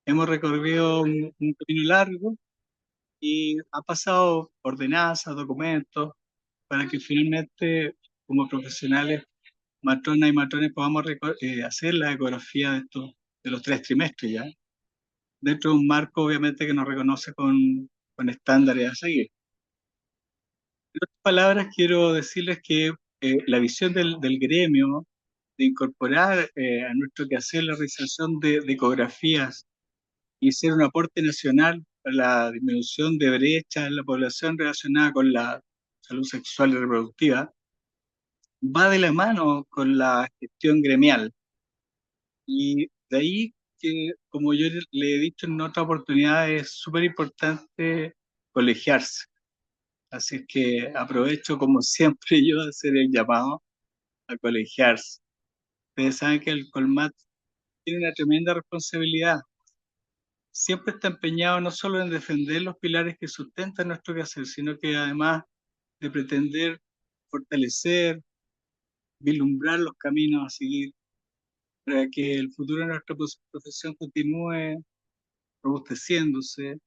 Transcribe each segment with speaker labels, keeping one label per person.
Speaker 1: Hemos recorrido un camino largo y ha pasado ordenanzas, documentos, para que finalmente, como profesionales, matronas y matrones, podamos hacer la ecografía de los 3 trimestres ya, dentro de un marco obviamente que nos reconoce con estándares a seguir. En otras palabras, quiero decirles que la visión del gremio de incorporar a nuestro quehacer la realización de ecografías y ser un aporte nacional para la disminución de brechas en la población relacionada con la salud sexual y reproductiva, va de la mano con la gestión gremial. Y de ahí que, como yo le he dicho en otra oportunidad, es súper importante colegiarse. Así es que aprovecho, como siempre, yo de hacer el llamado a colegiarse. Ustedes saben que el Colmat tiene una tremenda responsabilidad. Siempre está empeñado no solo en defender los pilares que sustentan nuestro quehacer, sino que además de pretender fortalecer, vislumbrar los caminos a seguir para que el futuro de nuestra profesión continúe robusteciéndose,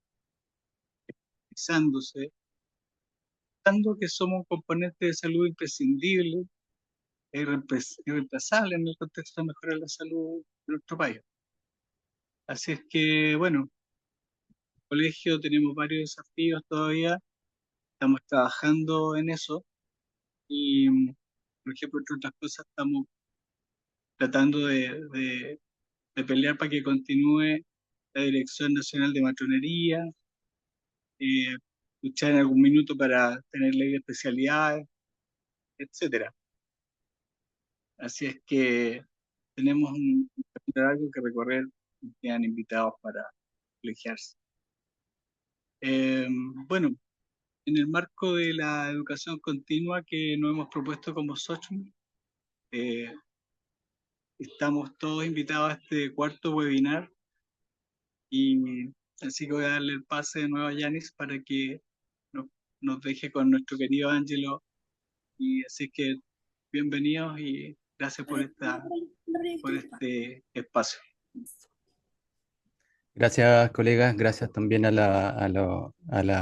Speaker 1: pisándose, dando que somos un componente de salud imprescindible e irreemplazable en el contexto de mejorar la salud de nuestro país. Así es que, bueno, en el colegio tenemos varios desafíos todavía, estamos trabajando en eso y, por ejemplo, entre otras cosas, estamos tratando de pelear para que continúe la Dirección Nacional de Matronería, eh, luchar en algún minuto para tener ley de especialidades, etcétera. Así es que tenemos un camino largo que recorrer y quedan invitados para colegiarse. Eh, bueno, en el marco de la educación continua que nos hemos propuesto como SOCHM, eh, estamos todos invitados a este cuarto webinar y así que voy a darle el pase de nuevo a Yanis para que nos, nos deje con nuestro querido Ángelo. Y así que bienvenidos y gracias por este espacio.
Speaker 2: Gracias, colegas. Gracias también a la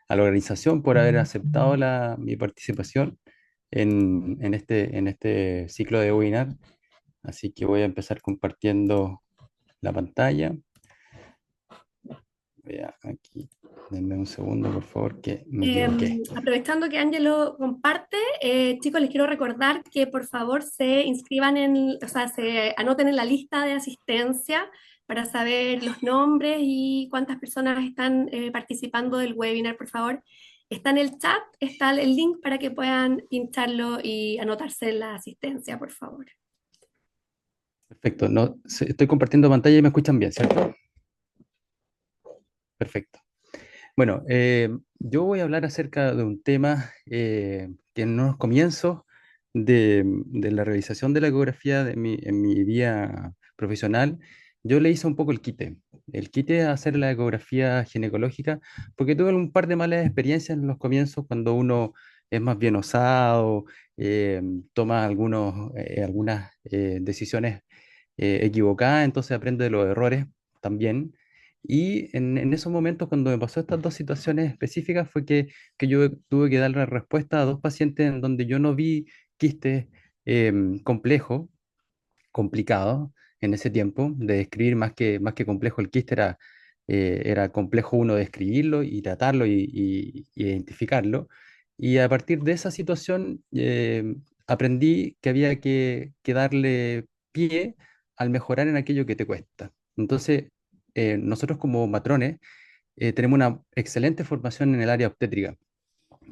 Speaker 2: organización por haber aceptado mi participación en este ciclo de webinar. Así que voy a empezar compartiendo la pantalla. Vea aquí, denme un segundo, por favor, que me equivoqué.
Speaker 3: Aprovechando que Angelo comparte, chicos, les quiero recordar que por favor se inscriban o sea, se anoten en la lista de asistencia para saber los nombres y cuántas personas están participando del webinar, por favor. Está en el chat, está el link para que puedan pincharlo y anotarse en la asistencia, por favor.
Speaker 2: Perfecto. No, estoy compartiendo pantalla y me escuchan bien, ¿cierto? Perfecto. Bueno, yo voy a hablar acerca de un tema que en los comienzos de la realización de la ecografía en mi vida profesional, yo le hice un poco el quite a hacer la ecografía ginecológica, porque tuve un par de malas experiencias en los comienzos cuando uno es más bien osado, toma algunas decisiones equivocadas, entonces aprende de los errores también. Y en esos momentos, cuando me pasó estas dos situaciones específicas, fue que yo tuve que dar la respuesta a dos pacientes en donde yo no vi quistes complejos, complicados en ese tiempo de describir, más que complejo el quiste era complejo uno de escribirlo y tratarlo y identificarlo. Y a partir de esa situación aprendí que había que darle pie al mejorar en aquello que te cuesta. Entonces, nosotros como matrones tenemos una excelente formación en el área obstétrica,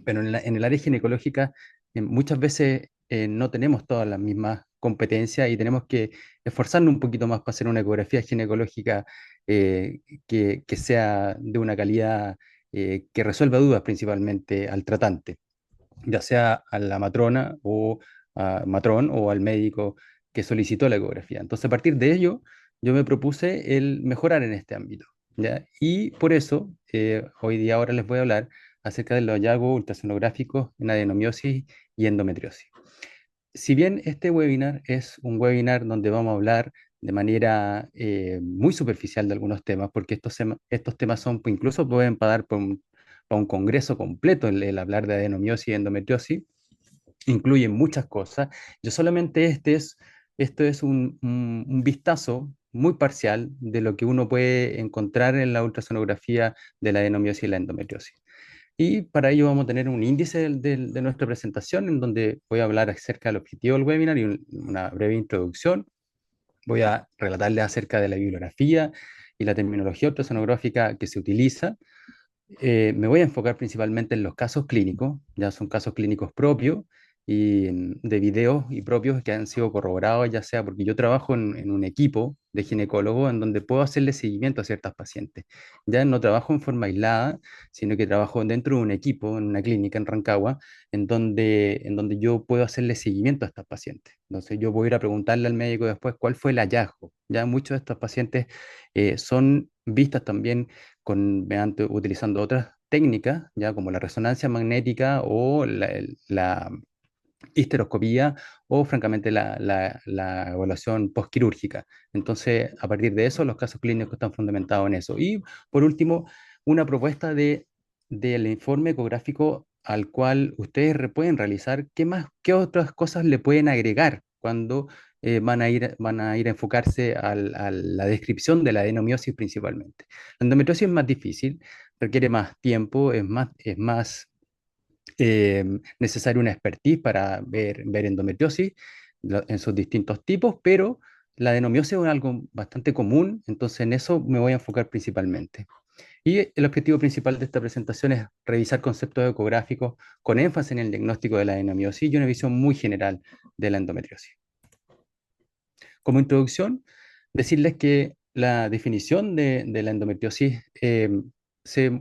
Speaker 2: pero en el área ginecológica muchas veces no tenemos todas las mismas competencias y tenemos que esforzarnos un poquito más para hacer una ecografía ginecológica que sea de una calidad que resuelva dudas principalmente al tratante, ya sea a la matrona o a matrón o al médico que solicitó la ecografía. Entonces, a partir de ello, yo me propuse el mejorar en este ámbito, ¿ya? Y por eso, hoy día ahora les voy a hablar acerca de los hallazgos ultrasonográficos en adenomiosis y endometriosis. Si bien este webinar es un webinar donde vamos a hablar de manera muy superficial de algunos temas, porque estos temas son, pues, incluso pueden pagar para un congreso completo el hablar de adenomiosis y endometriosis, incluyen muchas cosas. Yo solamente esto es un vistazo muy parcial de lo que uno puede encontrar en la ultrasonografía de la adenomiosis y la endometriosis. Y para ello vamos a tener un índice de nuestra presentación en donde voy a hablar acerca del objetivo del webinar y una breve introducción. Voy a relatarles acerca de la bibliografía y la terminología ultrasonográfica que se utiliza. Me voy a enfocar principalmente en los casos clínicos, ya son casos clínicos propios y de videos y propios que han sido corroborados, ya sea porque yo trabajo en un equipo de ginecólogos en donde puedo hacerle seguimiento a ciertas pacientes. Ya no trabajo en forma aislada, sino que trabajo dentro de un equipo, en una clínica en Rancagua, en donde yo puedo hacerle seguimiento a estas pacientes. Entonces yo voy a ir a preguntarle al médico después cuál fue el hallazgo. Ya muchos de estos pacientes son vistas también utilizando otras técnicas, ya como la resonancia magnética o la histeroscopía o francamente la evaluación postquirúrgica. Entonces, a partir de eso, los casos clínicos están fundamentados en eso. Y por último, una propuesta del informe ecográfico al cual ustedes pueden realizar, qué otras cosas le pueden agregar cuando van a ir a enfocarse a la descripción de la adenomiosis principalmente. La endometriosis es más difícil, requiere más tiempo, es más necesario una expertise para ver endometriosis en sus distintos tipos, pero la adenomiosis es algo bastante común, entonces en eso me voy a enfocar principalmente. Y el objetivo principal de esta presentación es revisar conceptos ecográficos con énfasis en el diagnóstico de la adenomiosis y una visión muy general de la endometriosis. Como introducción, decirles que la definición de la endometriosis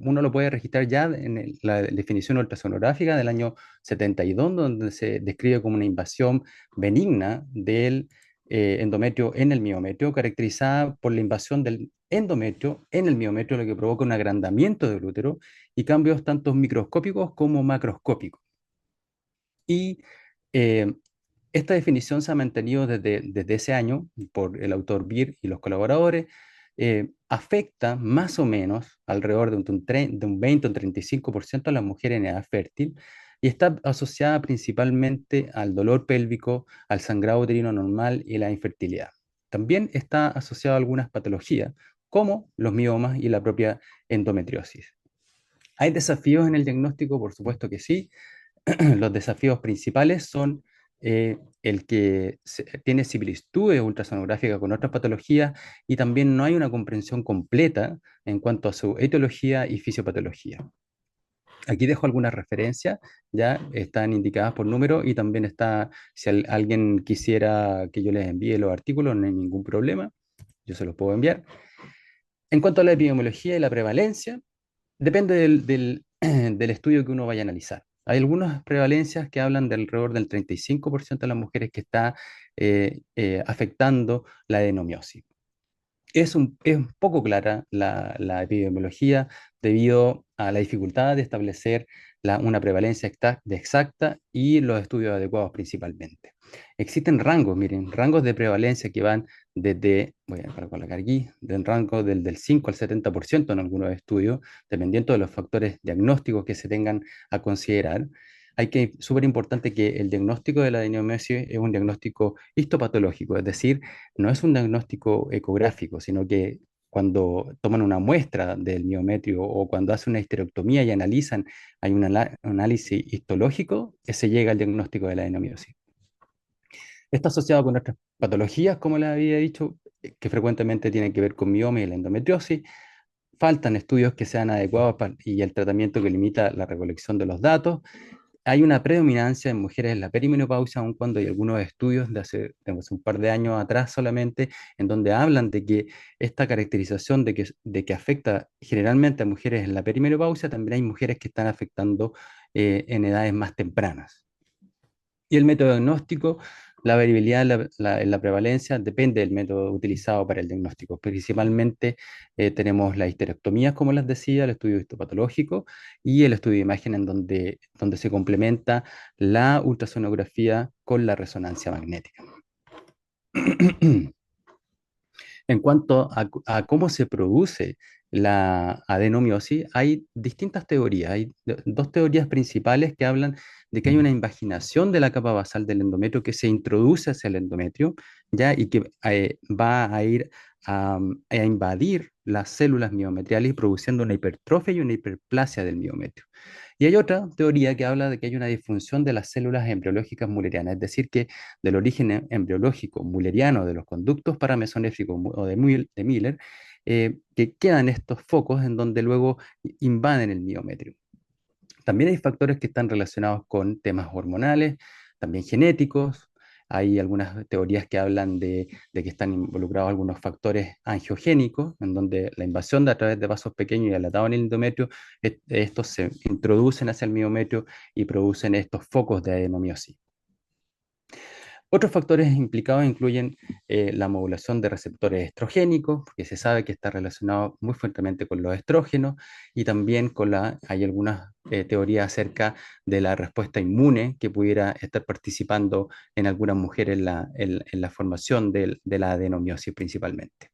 Speaker 2: uno lo puede registrar ya en la definición ultrasonográfica del año 72, donde se describe como una invasión benigna del endometrio en el miometrio, caracterizada por la invasión del endometrio en el miometrio, lo que provoca un agrandamiento del útero y cambios tanto microscópicos como macroscópicos. Y eh, esta definición se ha mantenido desde ese año por el autor Beer y los colaboradores. Afecta más o menos alrededor de un 20 o un 35% a las mujeres en edad fértil y está asociada principalmente al dolor pélvico, al sangrado uterino normal y la infertilidad. También está asociado a algunas patologías como los miomas y la propia endometriosis. ¿Hay desafíos en el diagnóstico? Por supuesto que sí. Los desafíos principales son el que tiene similitudes ultrasonográficas con otras patologías y también no hay una comprensión completa en cuanto a su etiología y fisiopatología. Aquí dejo algunas referencias, ya están indicadas por número y también está, si alguien quisiera que yo les envíe los artículos, no hay ningún problema, yo se los puedo enviar. En cuanto a la epidemiología y la prevalencia, depende del estudio que uno vaya a analizar. Hay algunas prevalencias que hablan de alrededor del 35% de las mujeres que está afectando la adenomiosis. Es un poco clara la epidemiología debido a la dificultad de establecer una prevalencia exacta y los estudios adecuados principalmente. Existen rangos, miren, rangos de prevalencia que van voy a colocar aquí, del rango del 5 al 70% en algunos estudios, dependiendo de los factores diagnósticos que se tengan a considerar. Súper importante que el diagnóstico de la adenomiosis es un diagnóstico histopatológico, es decir, no es un diagnóstico ecográfico, sino que cuando toman una muestra del miometrio o cuando hacen una histerectomía y analizan, hay un análisis histológico, se llega al diagnóstico de la adenomiosis. Está asociado con otras patologías, como les había dicho, que frecuentemente tienen que ver con mioma y la endometriosis. Faltan estudios que sean adecuados y el tratamiento que limita la recolección de los datos. Hay una predominancia en mujeres en la perimenopausia, aun cuando hay algunos estudios de hace un par de años atrás solamente, en donde hablan de que esta caracterización de que afecta generalmente a mujeres en la perimenopausia, también hay mujeres que están afectando en edades más tempranas. Y el método diagnóstico, la variabilidad en la prevalencia depende del método utilizado para el diagnóstico. Principalmente tenemos la histerectomía, como les decía, el estudio histopatológico y el estudio de imagen en donde se complementa la ultrasonografía con la resonancia magnética. En cuanto a cómo se produce la adenomiosis, hay distintas teorías. Hay dos teorías principales que hablan de que hay una invaginación de la capa basal del endometrio que se introduce hacia el endometrio, ¿ya? Y que va a ir a invadir las células miometriales, produciendo una hipertrofia y una hiperplasia del miometrio. Y hay otra teoría que habla de que hay una disfunción de las células embriológicas mullerianas, es decir, que del origen embriológico mulleriano de los conductos paramesonéfricos o de Miller, que quedan estos focos en donde luego invaden el miometrio. También hay factores que están relacionados con temas hormonales, también genéticos. Hay algunas teorías que hablan de que están involucrados algunos factores angiogénicos, en donde la invasión a través de vasos pequeños y dilatados en el endometrio, estos se introducen hacia el miometrio y producen estos focos de adenomiosis. Otros factores implicados incluyen la modulación de receptores estrogénicos, porque se sabe que está relacionado muy fuertemente con los estrógenos, y también hay algunas teorías acerca de la respuesta inmune que pudiera estar participando en algunas mujeres en la formación de la adenomiosis principalmente.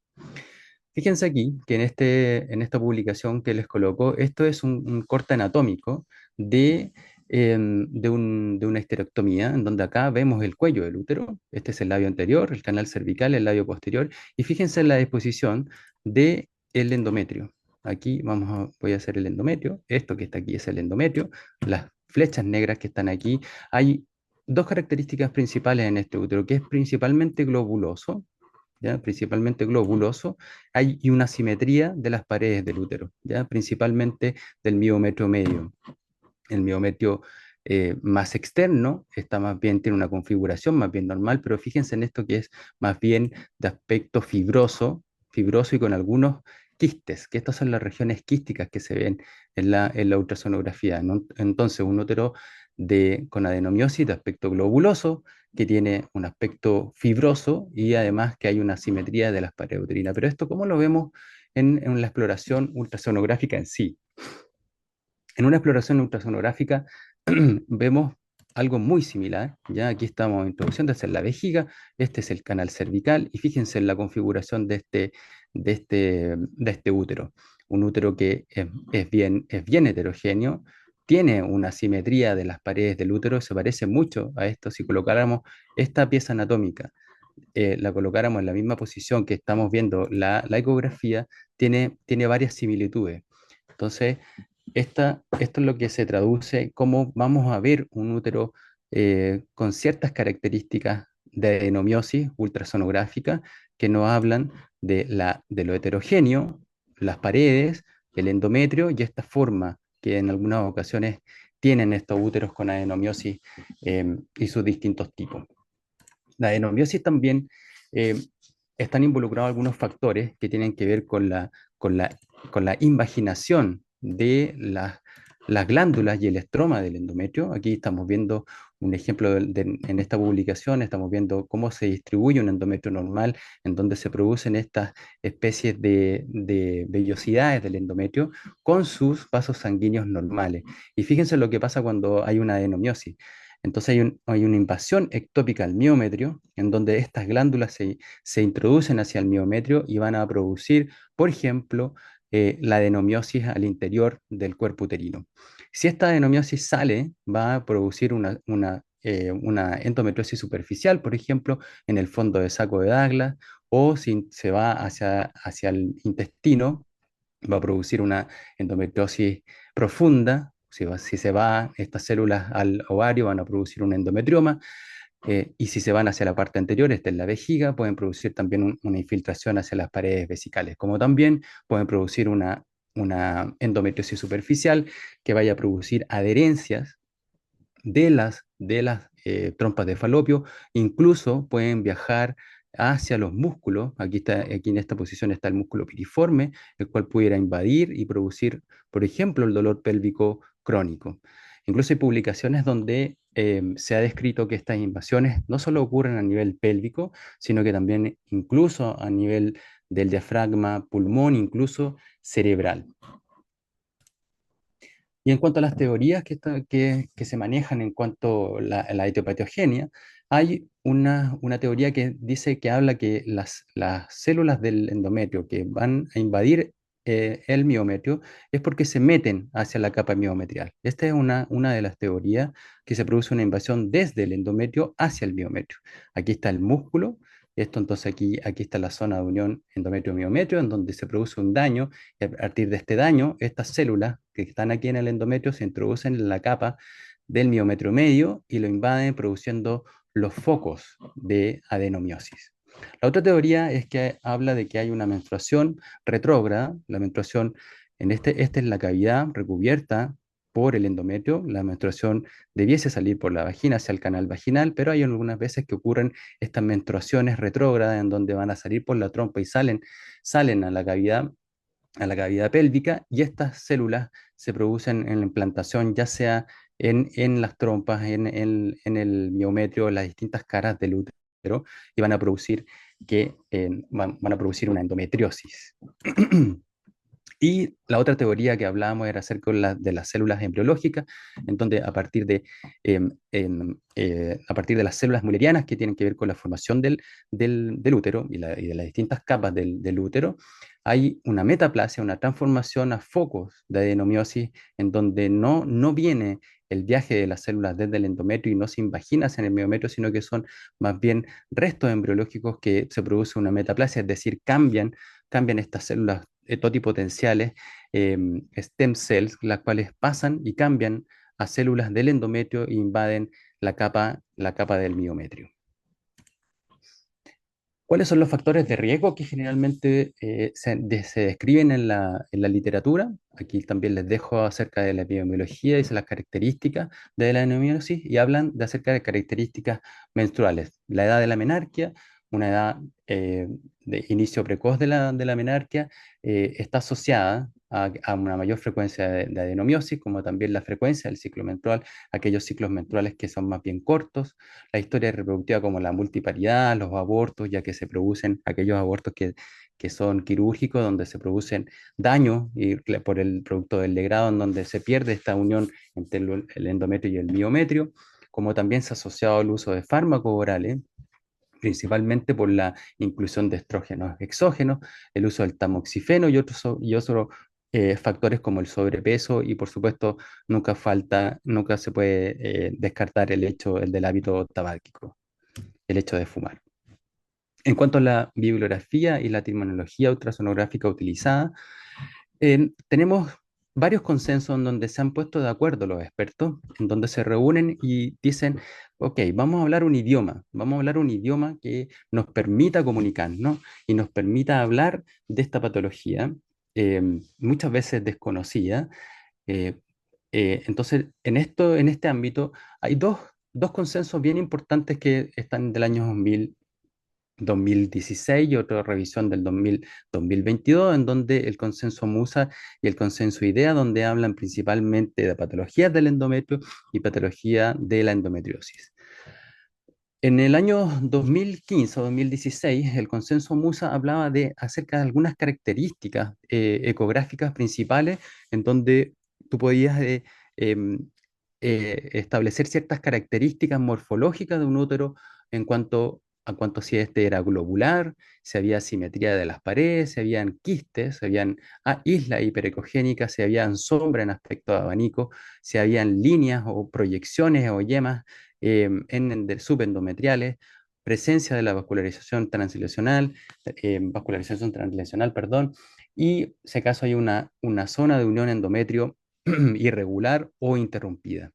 Speaker 2: Fíjense aquí que en esta publicación que les coloco, esto es un corte anatómico de una histerectomía, en donde acá vemos el cuello del útero, este es el labio anterior, el canal cervical, el labio posterior, y fíjense en la disposición del endometrio. Aquí voy a hacer el endometrio, esto que está aquí es el endometrio, las flechas negras que están aquí. Hay dos características principales en este útero, que es principalmente globuloso, ¿ya? Principalmente globuloso, hay y una simetría de las paredes del útero, ¿ya? Principalmente del miometrio medio. El miometrio más externo está más bien, tiene una configuración más bien normal, pero fíjense en esto que es más bien de aspecto fibroso y con algunos quistes, que estas son las regiones quísticas que se ven en la ultrasonografía, ¿no? Entonces, un útero con adenomiosis de aspecto globuloso, que tiene un aspecto fibroso y además que hay una simetría de las paredes uterinas. Pero esto, ¿cómo lo vemos en la exploración ultrasonográfica en sí? En una exploración ultrasonográfica vemos algo muy similar, ya aquí estamos en introducción, esta es la vejiga, este es el canal cervical y fíjense en la configuración de este útero. Un útero que es bien heterogéneo, tiene una simetría de las paredes del útero, se parece mucho a esto si colocáramos esta pieza anatómica, la colocáramos en la misma posición que estamos viendo la ecografía, tiene varias similitudes. Entonces, esto es lo que se traduce como vamos a ver un útero con ciertas características de adenomiosis ultrasonográfica que nos hablan de lo heterogéneo, las paredes, el endometrio y esta forma que en algunas ocasiones tienen estos úteros con adenomiosis y sus distintos tipos. La adenomiosis también eh, están involucrados algunos factores que tienen que ver con la, con la invaginación de las glándulas y el estroma del endometrio. Aquí estamos viendo un ejemplo en esta publicación, estamos viendo cómo se distribuye un endometrio normal, en donde se producen estas especies de vellosidades del endometrio con sus vasos sanguíneos normales. Y fíjense lo que pasa cuando hay una adenomiosis. Entonces hay una invasión ectópica al miometrio, en donde estas glándulas se introducen hacia el miometrio y van a producir, por ejemplo, la adenomiosis al interior del cuerpo uterino. Si esta adenomiosis sale, va a producir una endometriosis superficial, por ejemplo, en el fondo de saco de Douglas, o si se va hacia el intestino, va a producir una endometriosis profunda. Si se va estas células al ovario, van a producir un endometrioma. Y si se van hacia la parte anterior, esta es la vejiga, pueden producir también una infiltración hacia las paredes vesicales, como también pueden producir una endometriosis superficial que vaya a producir adherencias de las trompas de falopio, incluso pueden viajar hacia los músculos. Aquí en esta posición está el músculo piriforme, el cual pudiera invadir y producir, por ejemplo, el dolor pélvico crónico. Incluso hay publicaciones donde se ha descrito que estas invasiones no solo ocurren a nivel pélvico, sino que también incluso a nivel del diafragma, pulmón, incluso cerebral. Y en cuanto a las teorías que se manejan en cuanto a la etiopatogenia, Hay una teoría que dice que habla que las células del endometrio que van a invadir el miometrio es porque se meten hacia la capa miometrial. Esta es una de las teorías que se produce una invasión desde el endometrio hacia el miometrio. Aquí está el músculo. Esto entonces aquí está la zona de unión endometrio-miometrio, en donde se produce un daño, y a partir de este daño, estas células que están aquí en el endometrio se introducen en la capa del miometrio medio y lo invaden produciendo los focos de adenomiosis. La otra teoría es que habla de que hay una menstruación retrógrada. La menstruación, esta es la cavidad recubierta por el endometrio. La menstruación debiese salir por la vagina hacia el canal vaginal, pero hay algunas veces que ocurren estas menstruaciones retrógradas en donde van a salir por la trompa y salen a la cavidad pélvica, y estas células se producen en la implantación, ya sea en las trompas, en el miometrio, en las distintas caras del útero, y van a producir, van a producir una endometriosis. Y la otra teoría que hablábamos era acerca de las células embriológicas, en donde a partir de las células mullerianas que tienen que ver con la formación del útero y de las distintas capas del útero, hay una metaplasia, una transformación a focos de adenomiosis, en donde no viene el viaje de las células desde el endometrio y no se invagina en el miometrio, sino que son más bien restos embriológicos que se produce una metaplasia, es decir, cambian estas células totipotenciales, stem cells, las cuales pasan y cambian a células del endometrio e invaden la capa del miometrio. ¿Cuáles son los factores de riesgo que generalmente se describen en la literatura? Aquí también les dejo acerca de la epidemiología y las características de la adenomiosis, y hablan de acerca de características menstruales. La edad de la menarquia, una edad de inicio precoz de la menarquia, está asociada a una mayor frecuencia de adenomiosis, como también la frecuencia del ciclo menstrual, aquellos ciclos menstruales que son más bien cortos, la historia reproductiva como la multiparidad, los abortos, ya que se producen aquellos abortos que son quirúrgicos, donde se producen daños por el producto del legrado, en donde se pierde esta unión entre el endometrio y el miometrio, como también se ha asociado al uso de fármacos orales, principalmente por la inclusión de estrógenos exógenos, el uso del tamoxifeno y otros factores como el sobrepeso, y por supuesto nunca se puede descartar el del hábito tabáquico, el hecho de fumar. En cuanto a la bibliografía y la terminología ultrasonográfica utilizada, tenemos varios consensos en donde se han puesto de acuerdo los expertos, en donde se reúnen y dicen, ok, vamos a hablar un idioma que nos permita comunicarnos y nos permita hablar de esta patología, muchas veces desconocida. eh, entonces, en este ámbito hay dos consensos bien importantes que están del año 2016 y otra revisión del 2022, en donde el consenso MUSA y el consenso IDEA, donde hablan principalmente de patologías del endometrio y patología de la endometriosis. En el año 2015 o 2016, el consenso MUSA hablaba acerca de algunas características ecográficas principales, en donde tú podías em, establecer ciertas características morfológicas de un útero a cuanto si este era globular, si había simetría de las paredes, si habían quistes, si habían islas hiperecogénicas, si habían sombra en aspecto de abanico, si habían líneas o proyecciones o yemas subendometriales, presencia de la vascularización translesional, perdón, y si acaso hay una zona de unión endometrio irregular o interrumpida.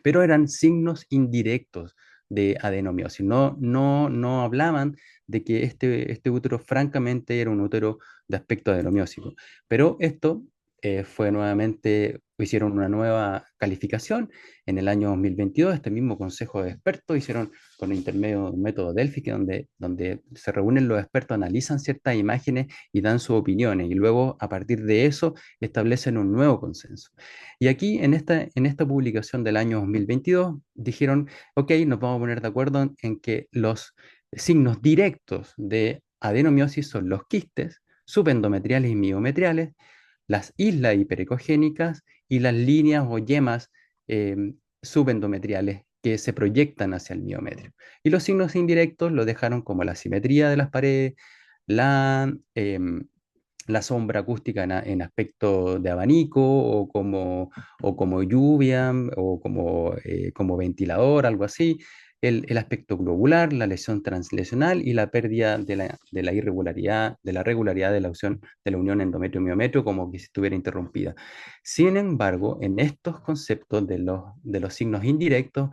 Speaker 2: Pero eran signos indirectos de adenomiosis. No hablaban de que este útero francamente era un útero de aspecto adenomiósico. Pero esto hicieron una nueva calificación en el año 2022. Este mismo consejo de expertos hicieron con intermedio de un método Delphi, donde se reúnen los expertos, analizan ciertas imágenes y dan sus opiniones, y luego a partir de eso establecen un nuevo consenso. Y aquí en esta publicación del año 2022 dijeron, ok, nos vamos a poner de acuerdo en que los signos directos de adenomiosis son los quistes, subendometriales y miometriales, las islas hiperecogénicas y las líneas o yemas subendometriales que se proyectan hacia el miometrio. Y los signos indirectos lo dejaron como la simetría de las paredes, la, la sombra acústica en aspecto de abanico o como lluvia o como ventilador, algo así. El aspecto globular, la lesión translesional y la pérdida de la irregularidad, de la regularidad de la unión endometrio-miometrio como que si estuviera interrumpida. Sin embargo, en estos conceptos de los signos indirectos,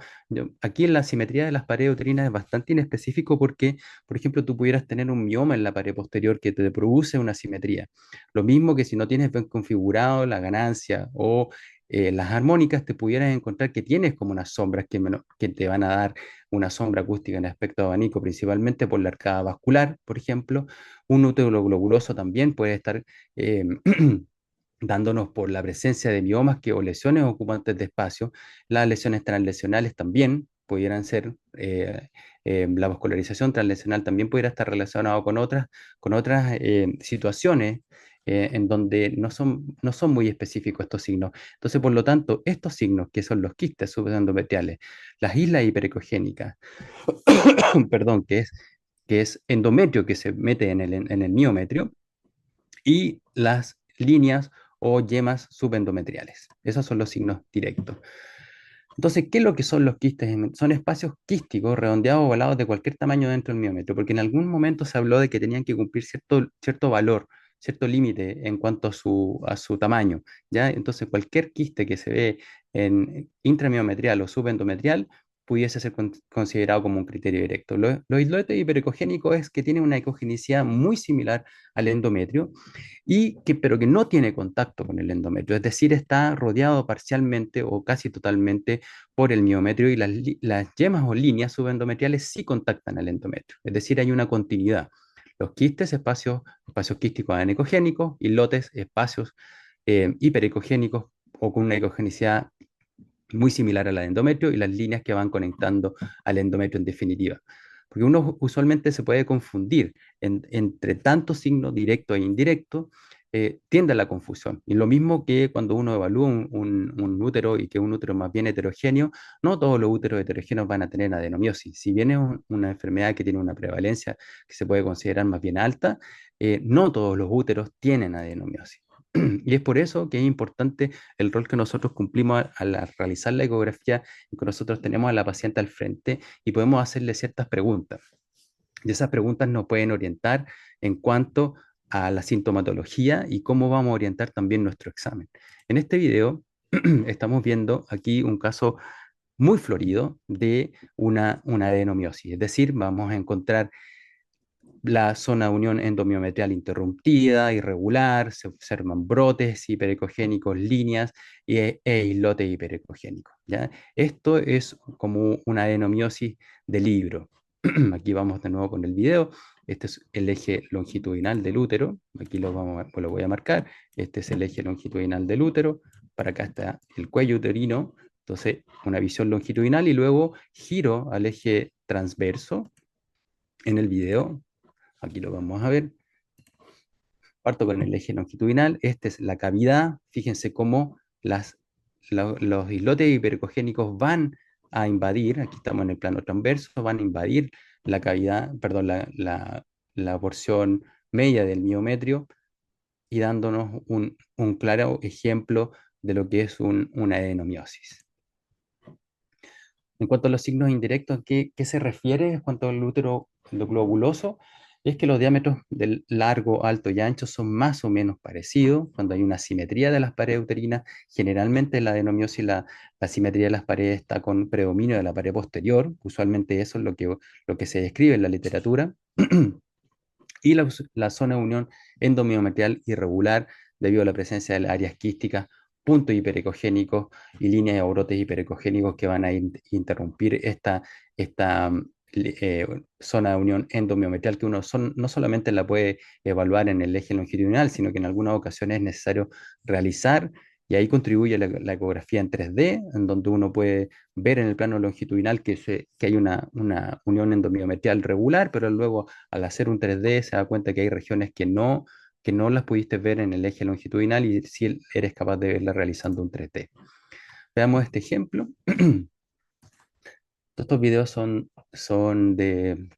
Speaker 2: aquí en la simetría de las paredes uterinas es bastante inespecífico porque, por ejemplo, tú pudieras tener un mioma en la pared posterior que te produce una simetría. Lo mismo que si no tienes bien configurado la ganancia o las armónicas, te pudieras encontrar que tienes como unas sombras que te van a dar una sombra acústica en aspecto abanico, principalmente por la arcada vascular, por ejemplo. Un útero globuloso también puede estar eh, dándonos por la presencia de miomas o lesiones ocupantes de espacio. Las lesiones translesionales también pudieran ser, la vascularización translesional también pudiera estar relacionado con otras situaciones en donde no son muy específicos estos signos. Entonces, por lo tanto, estos signos, que son los quistes subendometriales, las islas hiperecogénicas, perdón, que es endometrio que se mete en el miometrio, y las líneas o yemas subendometriales. Esos son los signos directos. Entonces, ¿qué es lo que son los quistes? Son espacios quísticos, redondeados o ovalados de cualquier tamaño dentro del miómetro, porque en algún momento se habló de que tenían que cumplir cierto valor, cierto límite en cuanto a su tamaño, ¿ya? Entonces, cualquier quiste que se ve en intramiometrial o subendometrial pudiese ser considerado como un criterio directo. Los islotes hiperecogénicos es que tienen una ecogenicidad muy similar al endometrio, pero que no tiene contacto con el endometrio, es decir, está rodeado parcialmente o casi totalmente por el miometrio y las yemas o líneas subendometriales sí contactan al endometrio, es decir, hay una continuidad. Los quistes, espacios quísticos anecogénicos, islotes, espacios hiperecogénicos o con una ecogenicidad muy similar a la de endometrio y las líneas que van conectando al endometrio en definitiva. Porque uno usualmente se puede confundir entre tantos signos directo e indirecto, tiende a la confusión. Y lo mismo que cuando uno evalúa un útero y que un útero más bien heterogéneo, no todos los úteros heterogéneos van a tener adenomiosis. Si bien es una enfermedad que tiene una prevalencia que se puede considerar más bien alta, no todos los úteros tienen adenomiosis. Y es por eso que es importante el rol que nosotros cumplimos al realizar la ecografía, y que nosotros tenemos a la paciente al frente y podemos hacerle ciertas preguntas. Y esas preguntas nos pueden orientar en cuanto a la sintomatología y cómo vamos a orientar también nuestro examen. En este video estamos viendo aquí un caso muy florido de una adenomiosis, es decir, vamos a encontrar la zona de unión endomiometrial interrumpida, irregular, se observan brotes hiperecogénicos, líneas islotes hiperecogénicos, ¿ya? Esto es como una adenomiosis de libro. Aquí vamos de nuevo con el video. Este es el eje longitudinal del útero. Aquí lo voy a marcar. Este es el eje longitudinal del útero. Para acá está el cuello uterino. Entonces, una visión longitudinal y luego giro al eje transverso en el video. Aquí lo vamos a ver. Parto con el eje longitudinal. Esta es la cavidad. Fíjense cómo los islotes hiperecogénicos van a invadir, aquí estamos en el plano transverso, van a invadir la cavidad, perdón, la porción media del miometrio y dándonos un claro ejemplo de lo que es una adenomiosis. En cuanto a los signos indirectos, ¿qué se refiere en cuanto al útero globuloso? Es que los diámetros del largo, alto y ancho son más o menos parecidos. Cuando hay una simetría de las paredes uterinas, generalmente en la adenomiosis la simetría de las paredes está con predominio de la pared posterior. Usualmente eso es lo que se describe en la literatura. Y la zona de unión endomiometrial irregular debido a la presencia de las áreas quísticas, puntos hiperecogénicos y líneas de brotes hiperecogénicos que van a interrumpir esta zona de unión endomiometrial que no solamente la puede evaluar en el eje longitudinal, sino que en algunas ocasiones es necesario realizar, y ahí contribuye la ecografía en 3D, en donde uno puede ver en el plano longitudinal que hay una unión endomiometrial regular, pero luego al hacer un 3D se da cuenta que hay regiones que no las pudiste ver en el eje longitudinal y si eres capaz de verlas realizando un 3D. Veamos este ejemplo. Estos videos son de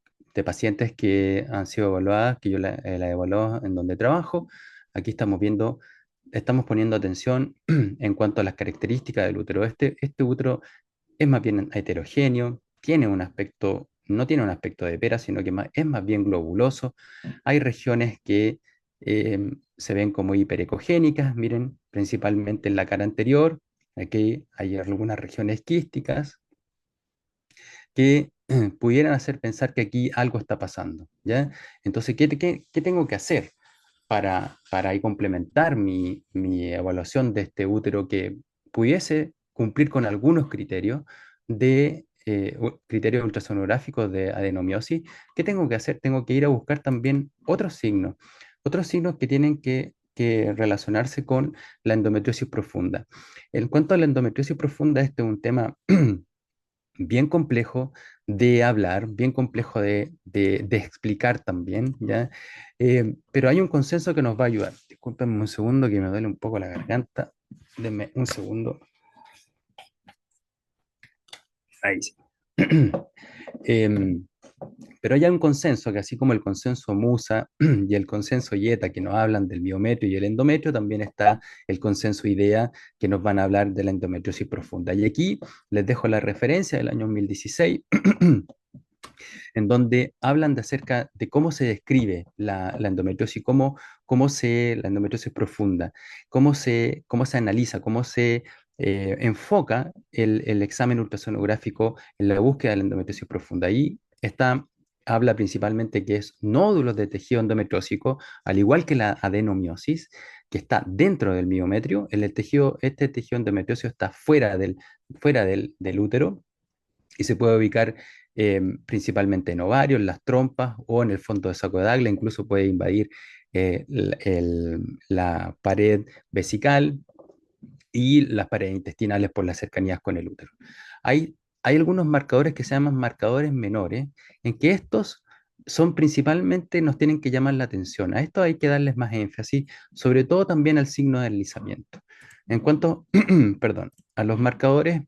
Speaker 2: pacientes que han sido evaluadas, que yo la he evaluado en donde trabajo. Aquí estamos poniendo atención en cuanto a las características del útero. Este útero es más bien heterogéneo, no tiene un aspecto de pera, sino que es más bien globuloso. Hay regiones que se ven como hiperecogénicas, miren, principalmente en la cara anterior. Aquí hay algunas regiones quísticas que pudieran hacer pensar que aquí algo está pasando, ¿ya? Entonces, ¿qué tengo que hacer para ahí complementar mi evaluación de este útero que pudiese cumplir con algunos criterios criterios ultrasonográficos de adenomiosis? ¿Qué tengo que hacer? Tengo que ir a buscar también otros signos que tienen que relacionarse con la endometriosis profunda. En cuanto a la endometriosis profunda, este es un tema bien complejo de hablar, bien complejo de explicar también, ¿ya? Pero hay un consenso que nos va a ayudar. Discúlpenme un segundo que me duele un poco la garganta. Denme un segundo. Ahí sí. Em, pero hay un consenso que así como el consenso Musa y el consenso IETA que nos hablan del miometrio y el endometrio, también está el consenso IDEA que nos van a hablar de la endometriosis profunda. Y aquí les dejo la referencia del año 2016 en donde hablan de acerca de cómo se describe la endometriosis, la endometriosis profunda, cómo se analiza, cómo se enfoca el examen ultrasonográfico en la búsqueda de la endometriosis profunda. Ahí habla principalmente que es nódulos de tejido endometriósico, al igual que la adenomiosis, que está dentro del miometrio. Este tejido endometriósico está fuera del útero y se puede ubicar principalmente en ovarios, en las trompas o en el fondo de saco de Douglas, incluso puede invadir la pared vesical y las paredes intestinales por las cercanías con el útero. Hay algunos marcadores que se llaman marcadores menores, en que estos son principalmente, nos tienen que llamar la atención. A esto hay que darles más énfasis, sobre todo también al signo de deslizamiento. En cuanto, perdón, a los marcadores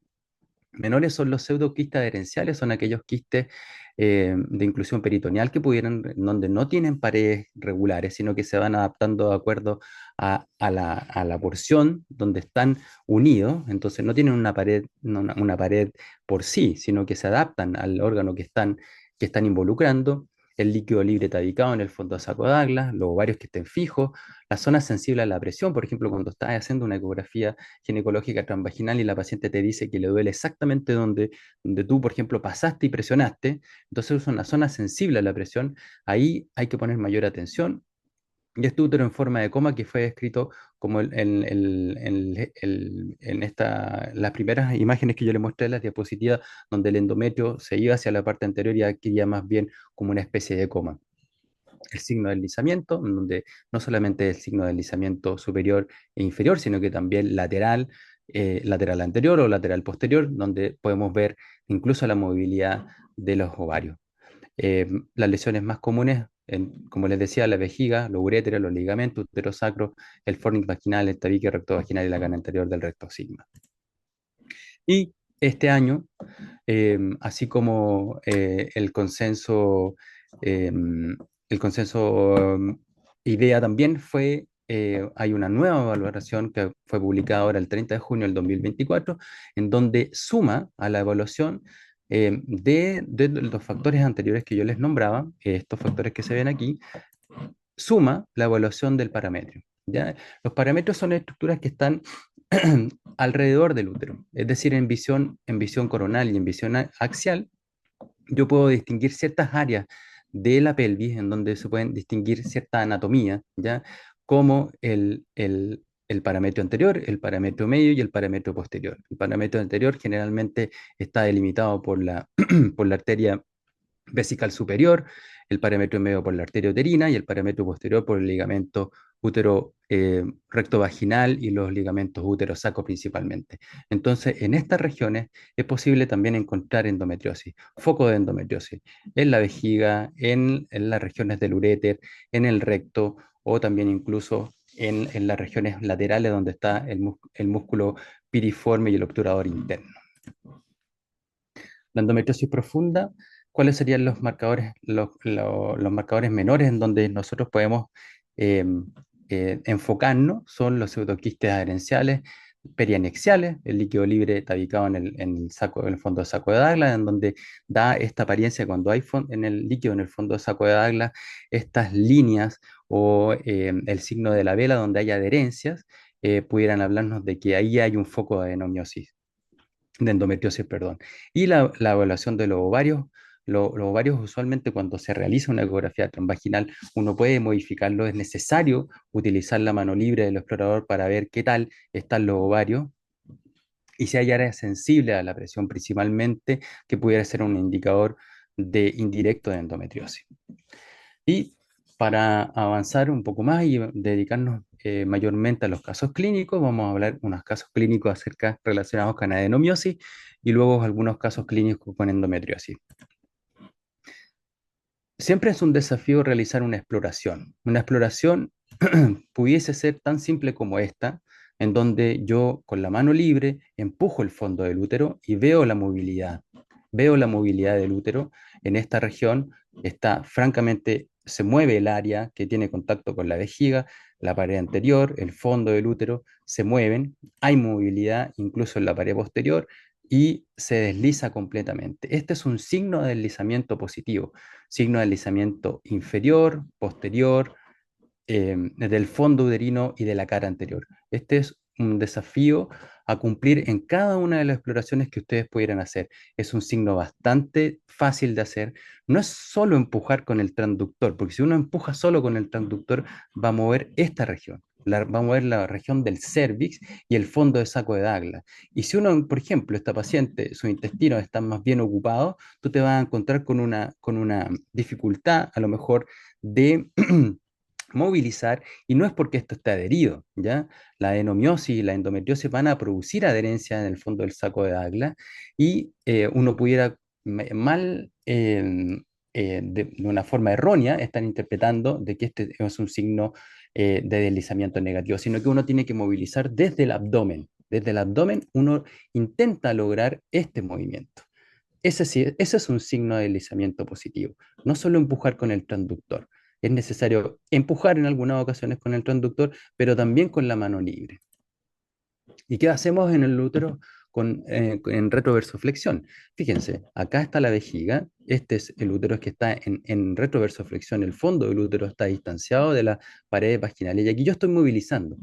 Speaker 2: menores son los pseudoquistes adherenciales, son aquellos quistes de inclusión peritoneal donde no tienen paredes regulares, sino que se van adaptando de acuerdo a la porción donde están unidos. Entonces no tienen una pared, una pared por sí, sino que se adaptan al órgano que están involucrando. El líquido libre tabicado en el fondo de saco de Douglas, los ovarios que estén fijos, la zona sensible a la presión, por ejemplo, cuando estás haciendo una ecografía ginecológica transvaginal y la paciente te dice que le duele exactamente donde tú, por ejemplo, pasaste y presionaste, entonces es una zona sensible a la presión, ahí hay que poner mayor atención. Y este útero en forma de coma que fue descrito como las primeras imágenes que yo le mostré en las diapositivas, donde el endometrio se iba hacia la parte anterior y adquiría más bien como una especie de coma. El signo de deslizamiento, donde no solamente el signo de deslizamiento superior e inferior, sino que también lateral anterior o lateral posterior, donde podemos ver incluso la movilidad de los ovarios. Las lesiones más comunes, como les decía, la vejiga, los uréteres, los ligamentos, uterosacro, el fornix vaginal, el tabique recto vaginal y la cana anterior del recto sigma. Y este año, así como el consenso IDEA también hay una nueva evaluación que fue publicada ahora el 30 de junio del 2024, en donde suma a la evaluación de los factores anteriores que yo les nombraba, estos factores que se ven aquí, suma la evaluación del parametrio, ¿ya? Los parámetros son estructuras que están alrededor del útero, es decir, en visión coronal y en visión axial, yo puedo distinguir ciertas áreas de la pelvis en donde se pueden distinguir cierta anatomía, ¿ya? Como el parámetro anterior, el parámetro medio y el parámetro posterior. El parámetro anterior generalmente está delimitado por la, por la arteria vesical superior, el parámetro medio por la arteria uterina y el parámetro posterior por el ligamento útero recto vaginal y los ligamentos útero-saco principalmente. Entonces, en estas regiones es posible también encontrar endometriosis, foco de endometriosis, en la vejiga, en las regiones del uréter, en el recto o también incluso en las regiones laterales donde está el músculo piriforme y el obturador interno. La endometriosis profunda, ¿cuáles serían los marcadores menores en donde nosotros podemos eh, enfocarnos? Son los pseudoquistes adherenciales, perianexiales, el líquido libre tabicado en el saco, en el fondo del saco de Douglas, en donde da esta apariencia cuando hay en el líquido en el fondo del saco de Douglas, estas líneas o el signo de la vela donde hay adherencias, pudieran hablarnos de que ahí hay un foco de adenomiosis, de endometriosis, perdón. Y la evaluación de los ovarios. Los ovarios usualmente cuando se realiza una ecografía transvaginal uno puede modificarlo, es necesario utilizar la mano libre del explorador para ver qué tal están los ovarios y si hay áreas sensibles a la presión principalmente, que pudiera ser un indicador indirecto de endometriosis. Y para avanzar un poco más y dedicarnos mayormente a los casos clínicos, vamos a hablar unos casos clínicos relacionados con adenomiosis y luego algunos casos clínicos con endometriosis. Siempre es un desafío realizar una exploración. Una exploración pudiese ser tan simple como esta, en donde yo con la mano libre empujo el fondo del útero y veo la movilidad. Veo la movilidad del útero en esta región. Está francamente, se mueve el área que tiene contacto con la vejiga, la pared anterior, el fondo del útero, se mueven. Hay movilidad incluso en la pared posterior y se desliza completamente. Este es un signo de deslizamiento positivo, signo de deslizamiento inferior, posterior, del fondo uterino y de la cara anterior. Este es un desafío a cumplir en cada una de las exploraciones que ustedes pudieran hacer. Es un signo bastante fácil de hacer. No es solo empujar con el transductor, porque si uno empuja solo con el transductor, va a mover esta región. Va a mover la región del cervix y el fondo de saco de Douglas. Y si uno, por ejemplo, esta paciente, sus intestinos están más bien ocupados, tú te vas a encontrar con una dificultad, a lo mejor, de movilizar, y no es porque esto esté adherido, ¿ya? La adenomiosis y la endometriosis van a producir adherencia en el fondo del saco de Douglas y uno pudiera mal, de una forma errónea, estar interpretando de que este es un signo de deslizamiento negativo, sino que uno tiene que movilizar desde el abdomen. Desde el abdomen uno intenta lograr este movimiento. Ese, sí, ese es un signo de deslizamiento positivo. No solo empujar con el transductor. Es necesario empujar en algunas ocasiones con el transductor, pero también con la mano libre. ¿Y qué hacemos en el útero en retroversoflexión? Fíjense, acá está la vejiga, este es el útero que está en retroversoflexión, el fondo del útero está distanciado de la pared vaginal y aquí yo estoy movilizando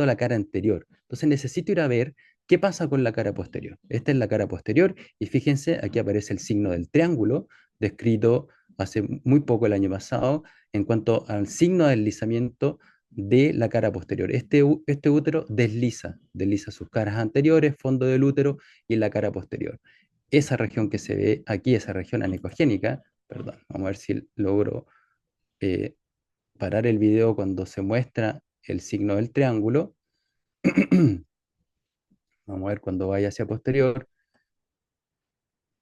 Speaker 2: la cara anterior. Entonces necesito ir a ver qué pasa con la cara posterior. Esta es la cara posterior y fíjense, aquí aparece el signo del triángulo, descrito hace muy poco el año pasado, en cuanto al signo de deslizamiento de la cara posterior. Este útero desliza sus caras anteriores, fondo del útero y la cara posterior. Esa región que se ve aquí, esa región anecogénica, perdón, vamos a ver si logro eh, parar el video cuando se muestra el signo del triángulo. Vamos a ver cuando vaya hacia posterior.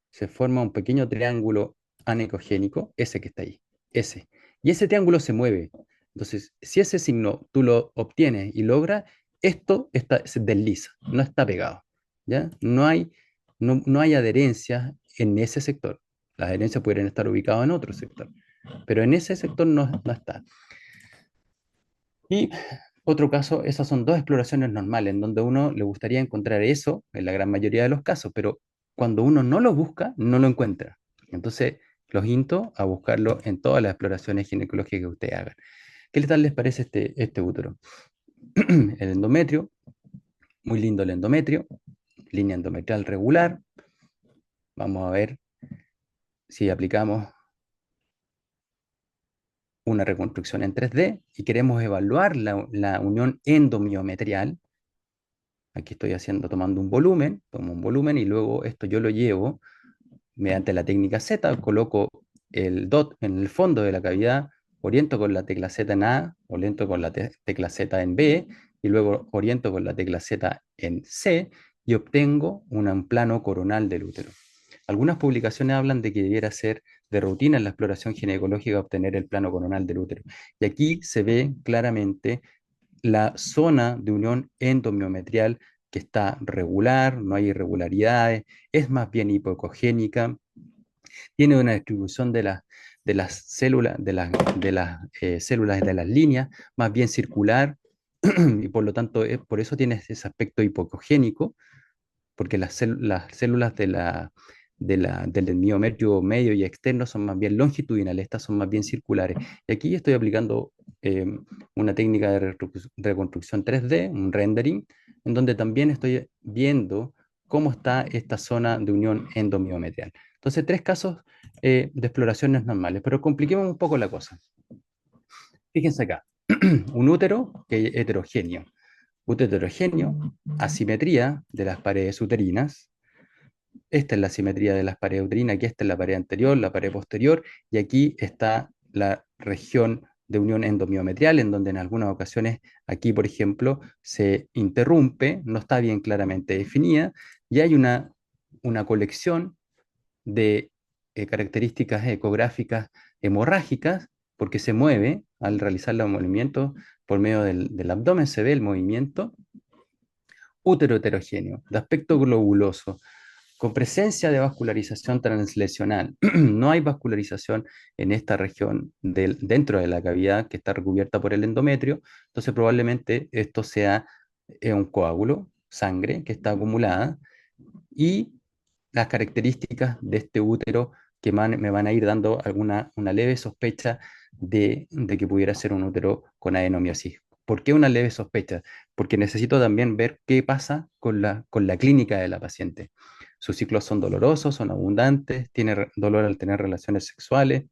Speaker 2: Se forma un pequeño triángulo anecogénico, ese que está ahí, ese. Y ese triángulo se mueve. Entonces, si ese signo tú lo obtienes y logras, se desliza, no está pegado. ¿Ya? No hay adherencias en ese sector. Las adherencias pueden estar ubicadas en otro sector, pero en ese sector no está. Y otro caso, esas son dos exploraciones normales, en donde uno le gustaría encontrar eso, en la gran mayoría de los casos, pero cuando uno no lo busca, no lo encuentra. Entonces, los insto a buscarlo en todas las exploraciones ginecológicas que ustedes hagan. ¿Qué tal les parece este útero? El endometrio, muy lindo el endometrio, línea endometrial regular. Vamos a ver si aplicamos una reconstrucción en 3D y queremos evaluar la unión endomiometrial. Aquí estoy tomando un volumen, tomo un volumen y luego esto yo lo llevo mediante la técnica Z, coloco el DOT en el fondo de la cavidad, oriento con la tecla Z en A, oriento con la tecla Z en B, y luego oriento con la tecla Z en C, y obtengo un plano coronal del útero. Algunas publicaciones hablan de que debiera ser de rutina en la exploración ginecológica obtener el plano coronal del útero. Y aquí se ve claramente la zona de unión endomiometrial que está regular, no hay irregularidades, es más bien hipoecogénica, tiene una distribución de las células, células de las líneas, más bien circular, y por lo tanto, por eso tiene ese aspecto hipocogénico, porque las células del miometrio medio y externo son más bien longitudinales, estas son más bien circulares. Y aquí estoy aplicando eh, una técnica de reconstrucción 3D, un rendering, en donde también estoy viendo cómo está esta zona de unión endomiometrial. Entonces, tres casos de exploraciones normales, pero compliquemos un poco la cosa. Fíjense acá, un útero que es heterogéneo. Útero heterogéneo, asimetría de las paredes uterinas. Esta es la simetría de las paredes uterinas, aquí está la pared anterior, la pared posterior, y aquí está la región de unión endomiometrial, en donde en algunas ocasiones, aquí por ejemplo, se interrumpe, no está bien claramente definida, y hay una colección de características ecográficas hemorrágicas, porque se mueve al realizar los movimientos por medio del abdomen, se ve el movimiento. Útero heterogéneo, de aspecto globuloso, con presencia de vascularización translesional. No hay vascularización en esta región dentro de la cavidad que está recubierta por el endometrio, entonces probablemente esto sea un coágulo, sangre que está acumulada, y las características de este útero que me van a ir dando una leve sospecha de que pudiera ser un útero con adenomiosis. ¿Por qué una leve sospecha? Porque necesito también ver qué pasa con la clínica de la paciente. Sus ciclos son dolorosos, son abundantes, tiene dolor al tener relaciones sexuales,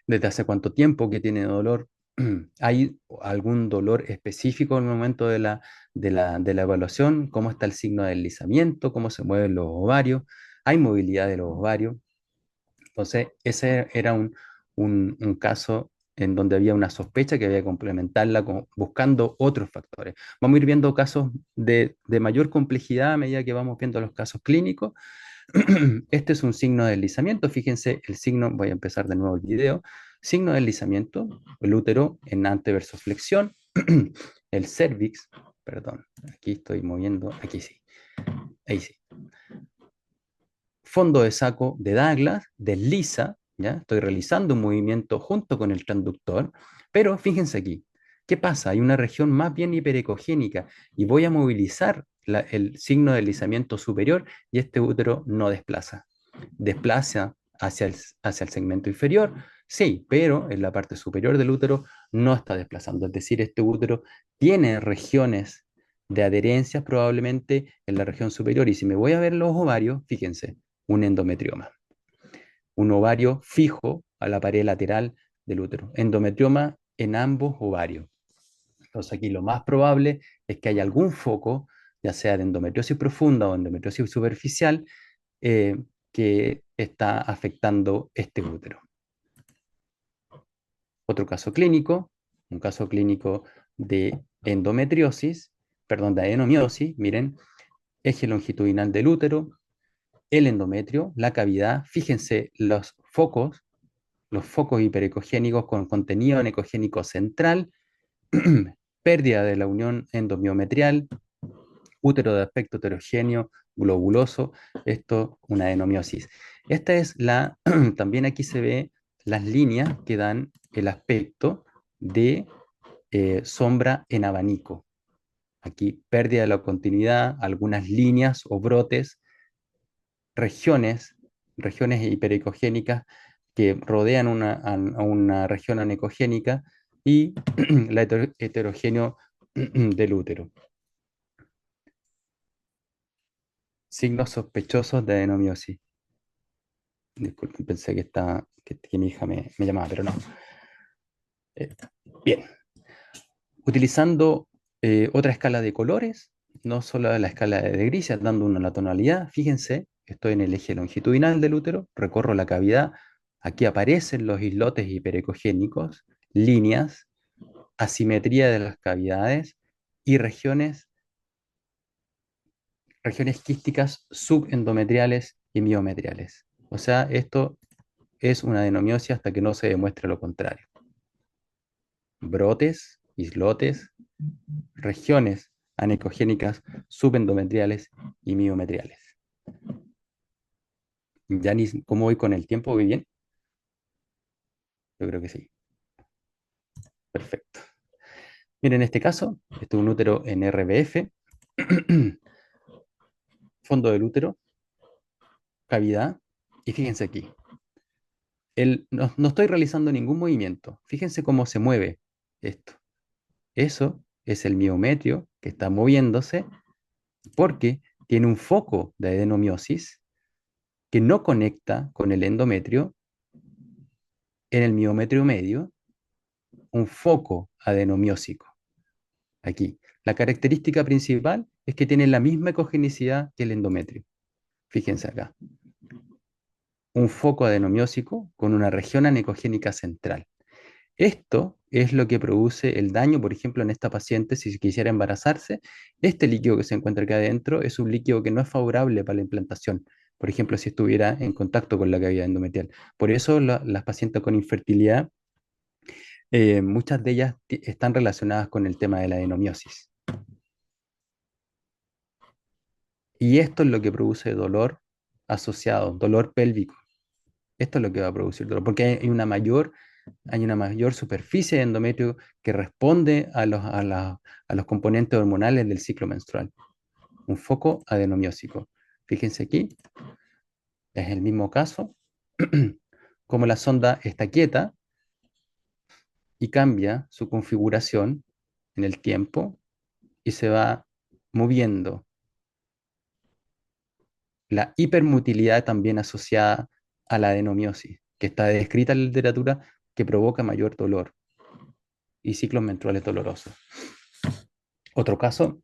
Speaker 2: desde hace cuánto tiempo que tiene dolor, hay algún dolor específico en el momento de la evaluación, cómo está el signo de deslizamiento, cómo se mueven los ovarios, hay movilidad de los ovarios. Entonces, ese era un caso en donde había una sospecha que había que complementarla buscando otros factores. Vamos a ir viendo casos de mayor complejidad a medida que vamos viendo los casos clínicos. Este es un signo de deslizamiento. Fíjense el signo, voy a empezar de nuevo el video. Signo de deslizamiento, el útero en anteversoflexión, el cervix, perdón, aquí estoy moviendo, aquí sí, ahí sí. Fondo de saco de Douglas, desliza, ¿ya? Estoy realizando un movimiento junto con el transductor, pero fíjense aquí, ¿qué pasa? Hay una región más bien hiperecogénica y voy a movilizar el signo de deslizamiento superior y este útero no desplaza. Desplaza hacia el segmento inferior, sí, pero en la parte superior del útero no está desplazando. Es decir, este útero tiene regiones de adherencias probablemente en la región superior. Y si me voy a ver los ovarios, fíjense, un endometrioma. Un ovario fijo a la pared lateral del útero. Endometrioma en ambos ovarios. Entonces aquí lo más probable es que haya algún foco, ya sea de endometriosis profunda o endometriosis superficial, que está afectando este útero. Otro caso clínico, un caso clínico de endometriosis, perdón, de adenomiosis, miren, eje longitudinal del útero, el endometrio, la cavidad, fíjense los focos hiperecogénicos con contenido anecogénico central, pérdida de la unión endomiometrial, útero de aspecto heterogéneo, globuloso, esto una adenomiosis. Esta es también aquí se ve las líneas que dan el aspecto de sombra en abanico. Aquí pérdida de la continuidad, algunas líneas o brotes, regiones hiperecogénicas que rodean a una región anecogénica y la heterogéneo del útero. Signos sospechosos de adenomiosis. Disculpen, pensé que mi hija me llamaba, pero no. Bien. Utilizando otra escala de colores, no solo la escala de grises, dando la tonalidad. Fíjense, estoy en el eje longitudinal del útero, recorro la cavidad. Aquí aparecen los islotes hiperecogénicos, líneas, asimetría de las cavidades y regiones quísticas subendometriales y miometriales. O sea, esto es una adenomiosis hasta que no se demuestre lo contrario. Brotes, islotes, regiones anecogénicas, subendometriales y miometriales. Yanis, ¿cómo voy con el tiempo? ¿Voy bien? Yo creo que sí. Perfecto. Miren, en este caso, este es un útero en RBF, fondo del útero, cavidad, y fíjense aquí, no estoy realizando ningún movimiento. Fíjense cómo se mueve esto. Eso es el miometrio que está moviéndose porque tiene un foco de adenomiosis que no conecta con el endometrio en el miometrio medio, un foco adenomiósico. Aquí, la característica principal es que tiene la misma ecogenicidad que el endometrio. Fíjense acá, un foco adenomiósico con una región anecogénica central. Esto es lo que produce el daño, por ejemplo, en esta paciente, si quisiera embarazarse, este líquido que se encuentra acá adentro es un líquido que no es favorable para la implantación, por ejemplo, si estuviera en contacto con la cavidad endometrial. Por eso las pacientes con infertilidad, muchas de ellas están relacionadas con el tema de la adenomiosis. Y esto es lo que produce dolor asociado, dolor pélvico. Esto es lo que va a producir dolor, porque hay una mayor superficie de endometrio que responde a los componentes hormonales del ciclo menstrual. Un foco adenomiósico. Fíjense aquí, es el mismo caso, como la sonda está quieta y cambia su configuración en el tiempo y se va moviendo. La hipermotilidad también asociada a la adenomiosis, que está descrita en la literatura, que provoca mayor dolor y ciclos menstruales dolorosos. Otro caso,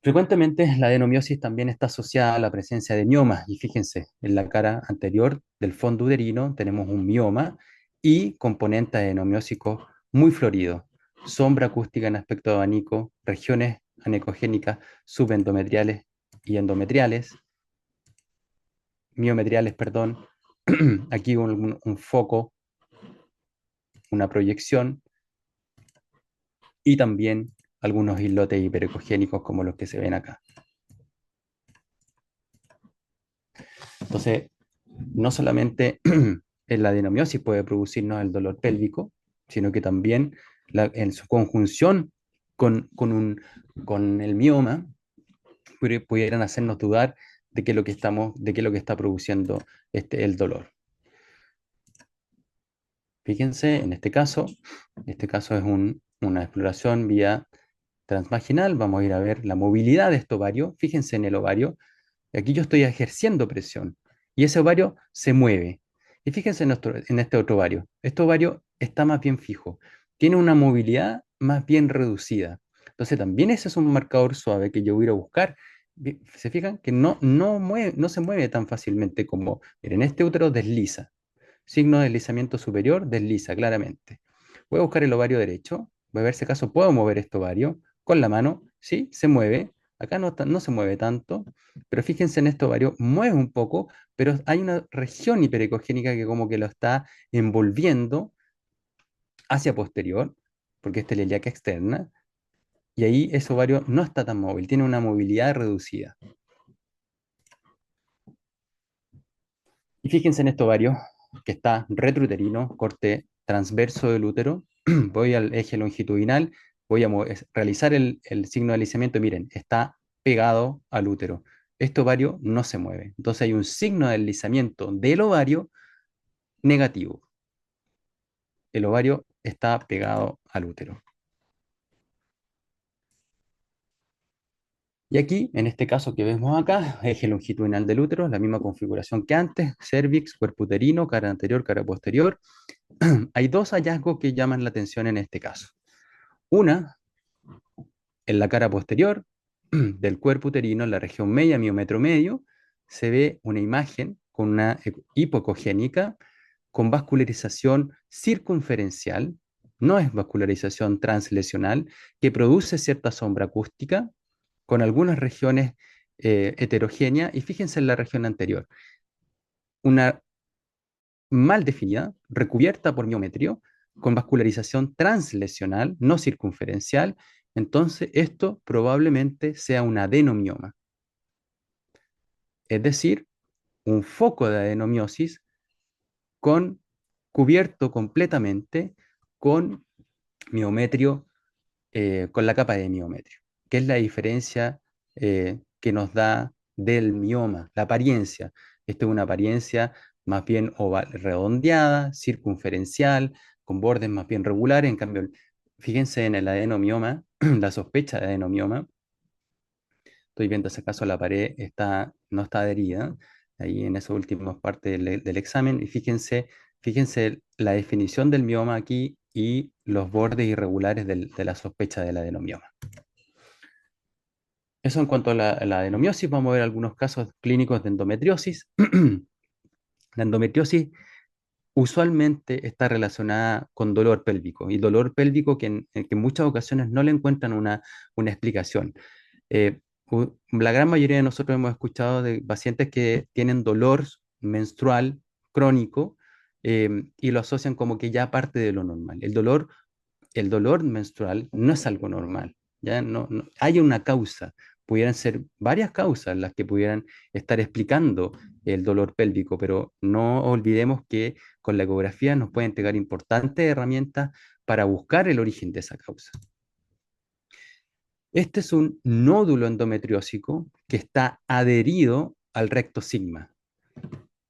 Speaker 2: frecuentemente la adenomiosis también está asociada a la presencia de miomas. Y fíjense, en la cara anterior del fondo uterino tenemos un mioma y componente adenomiósico muy florido. Sombra acústica en aspecto de abanico, regiones anecogénicas subendometriales y endometriales, miometriales, perdón. Aquí un foco, una proyección y también algunos islotes hiperecogénicos como los que se ven acá. Entonces, no solamente la adenomiosis puede producirnos el dolor pélvico, sino que también en su conjunción con el mioma pudieran hacernos dudar de qué es lo que de qué es lo que está produciendo el dolor. Fíjense, en este caso es una exploración vía transvaginal. Vamos a ir a ver la movilidad de este ovario. Fíjense en el ovario. Aquí yo estoy ejerciendo presión y ese ovario se mueve. Y fíjense en este otro ovario. Este ovario está más bien fijo. Tiene una movilidad más bien reducida. Entonces también ese es un marcador suave que yo voy a ir a buscar. ¿Se fijan? Que no se mueve tan fácilmente como, miren, este útero desliza. Signo de deslizamiento superior, desliza claramente. Voy a buscar el ovario derecho. Voy a ver si acaso puedo mover este ovario. Con la mano, sí, se mueve. Acá no se mueve tanto, pero fíjense en este ovario, mueve un poco, pero hay una región hiperecogénica que como que lo está envolviendo hacia posterior, porque esta es la ilíaca externa, y ahí ese ovario no está tan móvil, tiene una movilidad reducida. Y fíjense en este ovario, que está retrouterino, corte transverso del útero, voy al eje longitudinal, voy a realizar el signo de deslizamiento, miren, está pegado al útero. Este ovario no se mueve. Entonces hay un signo de deslizamiento del ovario negativo. El ovario está pegado al útero. Y aquí, en este caso que vemos acá, eje longitudinal del útero, la misma configuración que antes, cervix, cuerpo uterino, cara anterior, cara posterior. Hay dos hallazgos que llaman la atención en este caso. Una, en la cara posterior del cuerpo uterino, en la región media, miometro medio, se ve una imagen con una hipoecogénica, con vascularización circunferencial, no es vascularización translesional, que produce cierta sombra acústica, con algunas regiones heterogéneas, y fíjense en la región anterior, una mal definida, recubierta por miometrio, con vascularización translesional, no circunferencial, entonces esto probablemente sea un adenomioma, es decir, un foco de adenomiosis con, cubierto completamente con miometrio, con la capa de miometrio, que es la diferencia que nos da del mioma, la apariencia. Esto es una apariencia más bien oval, redondeada, circunferencial, con bordes más bien regulares. En cambio, fíjense en el adenomioma, la sospecha de adenomioma. Estoy viendo si acaso la pared no está adherida, ahí en esa última parte del examen. Y fíjense la definición del mioma aquí y los bordes irregulares de la sospecha del adenomioma. Eso en cuanto a la adenomiosis. Vamos a ver algunos casos clínicos de endometriosis. La endometriosis usualmente está relacionada con dolor pélvico, y dolor pélvico que en muchas ocasiones no le encuentran una explicación. Eh, la gran mayoría de nosotros hemos escuchado de pacientes que tienen dolor menstrual crónico, y lo asocian como que ya parte de lo normal. El dolor menstrual no es algo normal, ¿ya? Hay una causa, pudieran ser varias causas las que pudieran estar explicando el dolor pélvico, pero no olvidemos que con la ecografía nos puede entregar importantes herramientas para buscar el origen de esa causa. Este es un nódulo endometriósico que está adherido al recto sigma,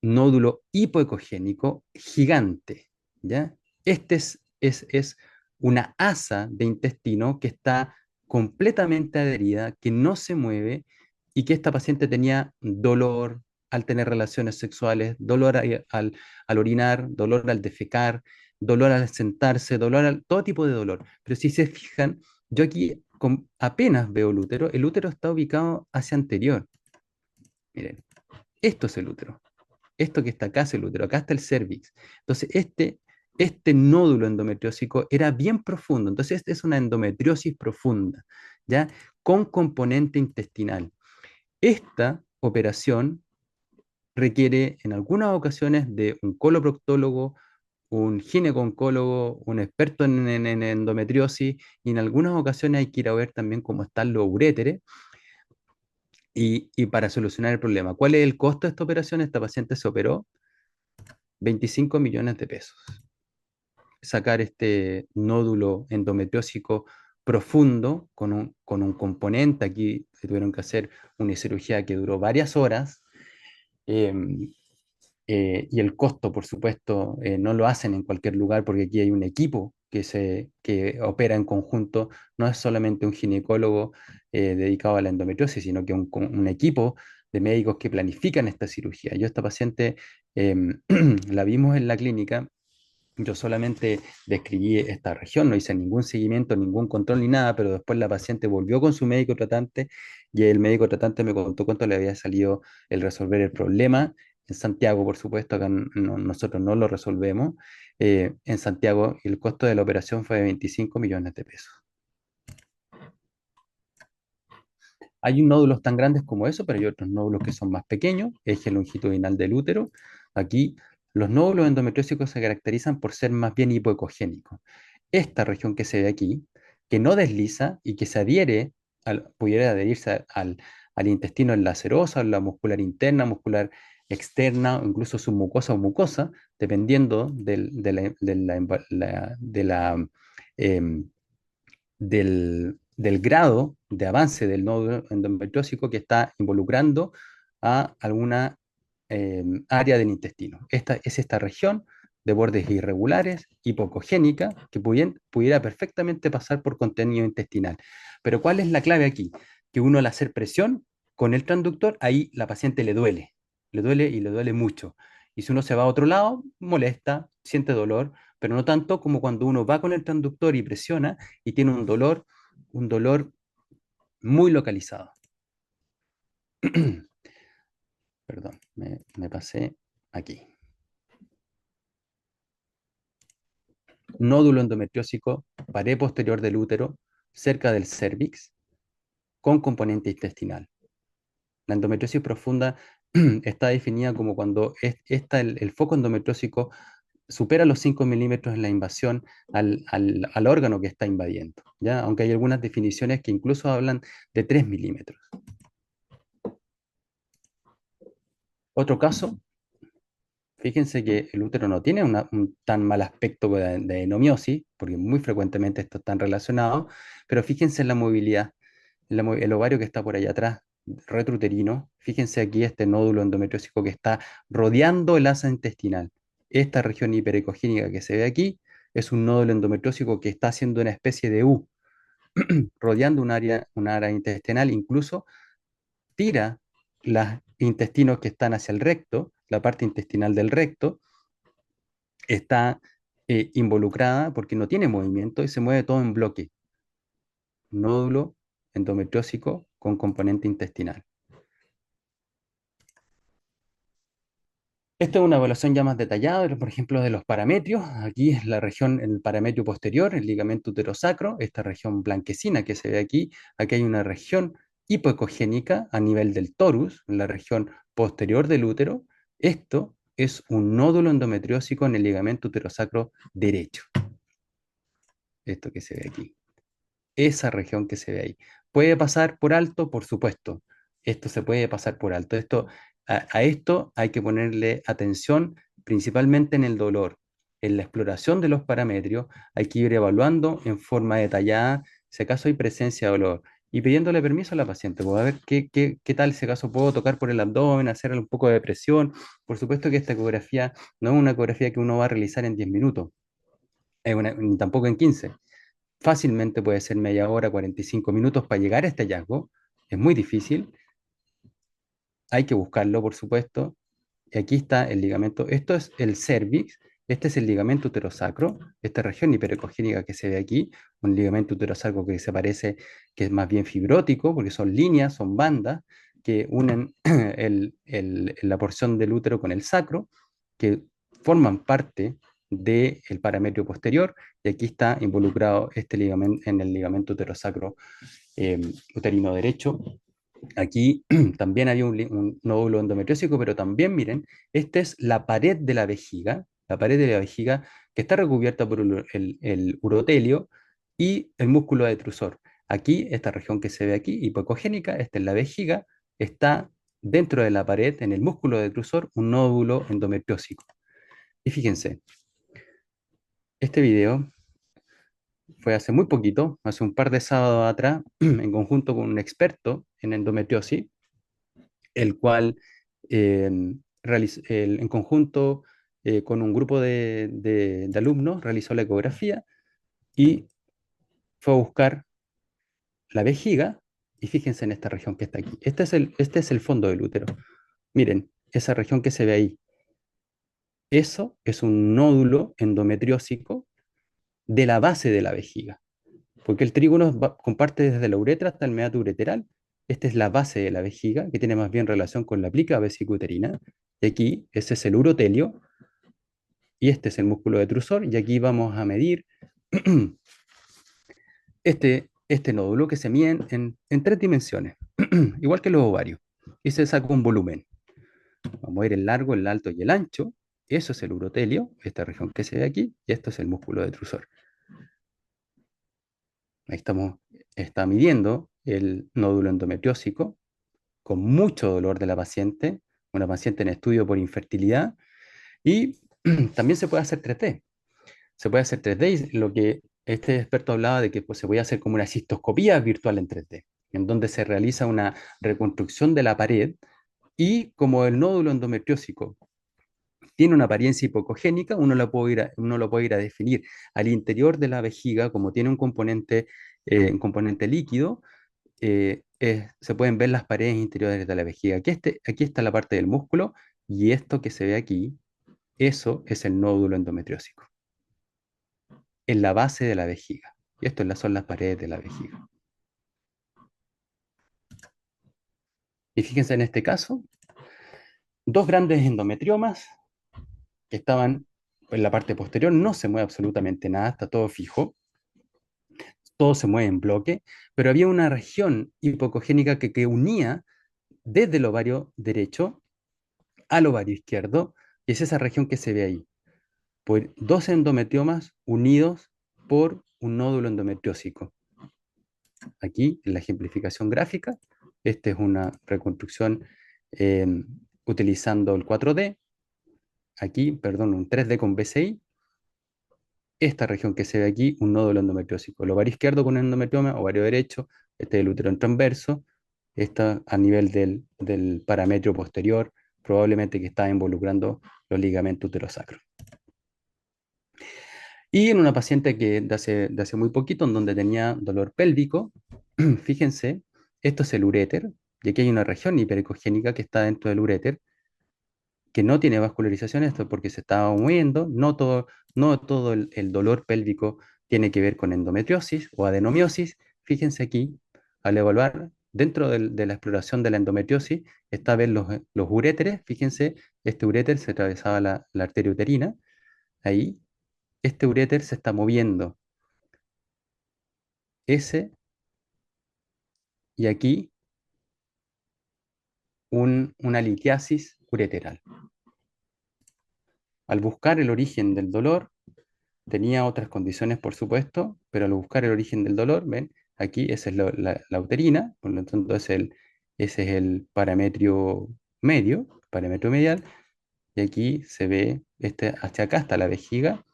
Speaker 2: nódulo hipoecogénico gigante, ¿ya? Este es una asa de intestino que está completamente adherida, que no se mueve, y que esta paciente tenía dolor al tener relaciones sexuales, dolor al orinar, dolor al defecar, dolor al sentarse, todo tipo de dolor. Pero si se fijan, yo aquí apenas veo el útero está ubicado hacia anterior. Miren, esto es el útero. Esto que está acá es el útero, acá está el cervix. Entonces, este nódulo endometriósico era bien profundo. Entonces, esta es una endometriosis profunda, ¿ya? Con componente intestinal. Esta operación requiere en algunas ocasiones de un coloproctólogo, un gineco-oncólogo, un experto en endometriosis, y en algunas ocasiones hay que ir a ver también cómo están los uréteres, y para solucionar el problema. ¿Cuál es el costo de esta operación? Esta paciente se operó 25 millones de pesos. Sacar este nódulo endometriósico profundo con un componente. Aquí se tuvieron que hacer una cirugía que duró varias horas, eh, y el costo, por supuesto, no lo hacen en cualquier lugar, porque aquí hay un equipo que opera en conjunto. No es solamente un ginecólogo dedicado a la endometriosis, sino que un equipo de médicos que planifican esta cirugía. Yo esta paciente la vimos en la clínica. Yo solamente describí esta región, no hice ningún seguimiento, ningún control ni nada, pero después la paciente volvió con su médico tratante, y el médico tratante me contó cuánto le había salido el resolver el problema. En Santiago, por supuesto, acá nosotros no lo resolvemos. En Santiago el costo de la operación fue de 25 millones de pesos. Hay nódulos tan grandes como eso, pero hay otros nódulos que son más pequeños, eje longitudinal del útero. Aquí los nódulos endometriósicos se caracterizan por ser más bien hipoecogénicos. Esta región que se ve aquí, que no desliza y que se adhiere, pudiera adherirse al intestino en la serosa, en la muscular interna, muscular externa, o incluso submucosa o mucosa, dependiendo em, del grado de avance del nodo endometriósico que está involucrando a alguna área del intestino. Esta es esta región de bordes irregulares, hipocogénica, que pudiera perfectamente pasar por contenido intestinal. Pero ¿cuál es la clave aquí? Que uno, al hacer presión con el transductor, ahí la paciente le duele y le duele mucho. Y si uno se va a otro lado, molesta, siente dolor, pero no tanto como cuando uno va con el transductor y presiona y tiene un dolor muy localizado. Perdón, me pasé aquí. Nódulo endometriósico, pared posterior del útero, cerca del cérvix, con componente intestinal. La endometriosis profunda está definida como cuando el foco endometriósico supera los 5 milímetros en la invasión al órgano que está invadiendo, ¿ya? Aunque hay algunas definiciones que incluso hablan de 3 milímetros. Otro caso, fíjense que el útero no tiene un tan mal aspecto de adenomiosis, porque muy frecuentemente estos están relacionados, pero fíjense en la movilidad, el ovario que está por allá atrás, retrouterino, fíjense aquí este nódulo endometriósico que está rodeando el asa intestinal. Esta región hiperecogénica que se ve aquí es un nódulo endometriósico que está haciendo una especie de U, rodeando una área intestinal, incluso tira los intestinos que están hacia el recto, la parte intestinal del recto, está involucrada porque no tiene movimiento y se mueve todo en bloque. Nódulo endometriósico con componente intestinal. Esta es una evaluación ya más detallada, por ejemplo, de los parametrios. Aquí es la región, el parametrio posterior, el ligamento uterosacro, esta región blanquecina que se ve aquí. Aquí hay una región hipoecogénica a nivel del torus, en la región posterior del útero. Esto es un nódulo endometriósico en el ligamento uterosacro derecho. Esto que se ve aquí. Esa región que se ve ahí. ¿Puede pasar por alto? Por supuesto. Esto se puede pasar por alto. A esto hay que ponerle atención principalmente en el dolor. En la exploración de los parametrios hay que ir evaluando en forma detallada si acaso hay presencia de dolor y pidiéndole permiso a la paciente. Pues a ver qué tal ese caso puedo tocar por el abdomen, hacerle un poco de presión. Por supuesto que esta ecografía no es una ecografía que uno va a realizar en 10 minutos, ni tampoco en 15. Fácilmente puede ser media hora, 45 minutos para llegar a este hallazgo. Es muy difícil. Hay que buscarlo, por supuesto. Y aquí está el ligamento. Esto es el cervix. Este es el ligamento uterosacro. Esta región hiperecogénica que se ve aquí. Un ligamento uterosacro que se parece que es más bien fibrótico, porque son líneas, son bandas que unen la porción del útero con el sacro, que forman parte del parametrio posterior. Y aquí está involucrado este ligamento en el ligamento uterosacro uterino derecho. Aquí también había un nódulo endometriósico, pero también, miren, esta es la pared de la pared de la vejiga que está recubierta por el urotelio y el músculo detrusor. Aquí, esta región que se ve aquí, hipocogénica, esta es la vejiga, está dentro de la pared, en el músculo detrusor, un nódulo endometriósico. Y fíjense, este video fue hace muy poquito, hace un par de sábados atrás, en conjunto con un experto en endometriosis, el cual en conjunto con un grupo de alumnos realizó la ecografía y fue a buscar la vejiga y fíjense en esta región que está aquí. Este es el fondo del útero. Miren, esa región que se ve ahí. Eso es un nódulo endometriósico de la base de la vejiga, porque el trígono comparte desde la uretra hasta el meato ureteral. Esta es la base de la vejiga, que tiene más bien relación con la plica vesicuterina. Y aquí, ese es el urotelio, y este es el músculo detrusor, y aquí vamos a medir este nódulo que se mide en 3 dimensiones, igual que los ovarios, y se saca un volumen. Vamos a ver el largo, el alto y el ancho. Eso es el urotelio, esta región que se ve aquí, y esto es el músculo detrusor. Ahí está midiendo el nódulo endometriósico con mucho dolor de la paciente, una paciente en estudio por infertilidad, y también se puede hacer 3D. Se puede hacer 3D y lo que este experto hablaba de que pues, se puede hacer como una cistoscopía virtual en 3D, en donde se realiza una reconstrucción de la pared y como el nódulo endometriósico tiene una apariencia hipocogénica, uno lo puede ir a definir al interior de la vejiga, como tiene un componente líquido, se pueden ver las paredes interiores de la vejiga. Aquí está la parte del músculo y esto que se ve aquí, eso es el nódulo endometriósico, en la base de la vejiga. Y esto son las paredes de la vejiga. Y fíjense en este caso, dos grandes endometriomas que estaban en la parte posterior, no se mueve absolutamente nada, está todo fijo, todo se mueve en bloque, pero había una región hipocogénica que unía desde el ovario derecho al ovario izquierdo, y es esa región que se ve ahí. por dos endometriomas unidos por un nódulo endometriósico. Aquí, en la ejemplificación gráfica, esta es una reconstrucción eh, utilizando el 4D, aquí, perdón, un 3D con BCI, esta región que se ve aquí, un nódulo endometriósico. El ovario izquierdo con endometrioma, ovario derecho, este es el útero en transverso, está a nivel del parametrio posterior, probablemente que está involucrando los ligamentos uterosacros. Y en una paciente que de hace muy poquito, en donde tenía dolor pélvico, fíjense, esto es el uréter, y aquí hay una región hiperecogénica que está dentro del uréter, que no tiene vascularización, esto porque se estaba moviendo, no todo el dolor pélvico tiene que ver con endometriosis o adenomiosis. Fíjense aquí, al evaluar, dentro de la exploración de la endometriosis, está ver los uréteres, fíjense, este uréter se atravesaba la arteria uterina, ahí, este uréter se está moviendo, ese, y aquí una litiasis ureteral. Al buscar el origen del dolor, tenía otras condiciones, por supuesto, pero al buscar el origen del dolor, ven, aquí esa es la uterina, por lo tanto ese es el parametrio medio, parámetro medial, y aquí se ve, hacia acá está la vejiga,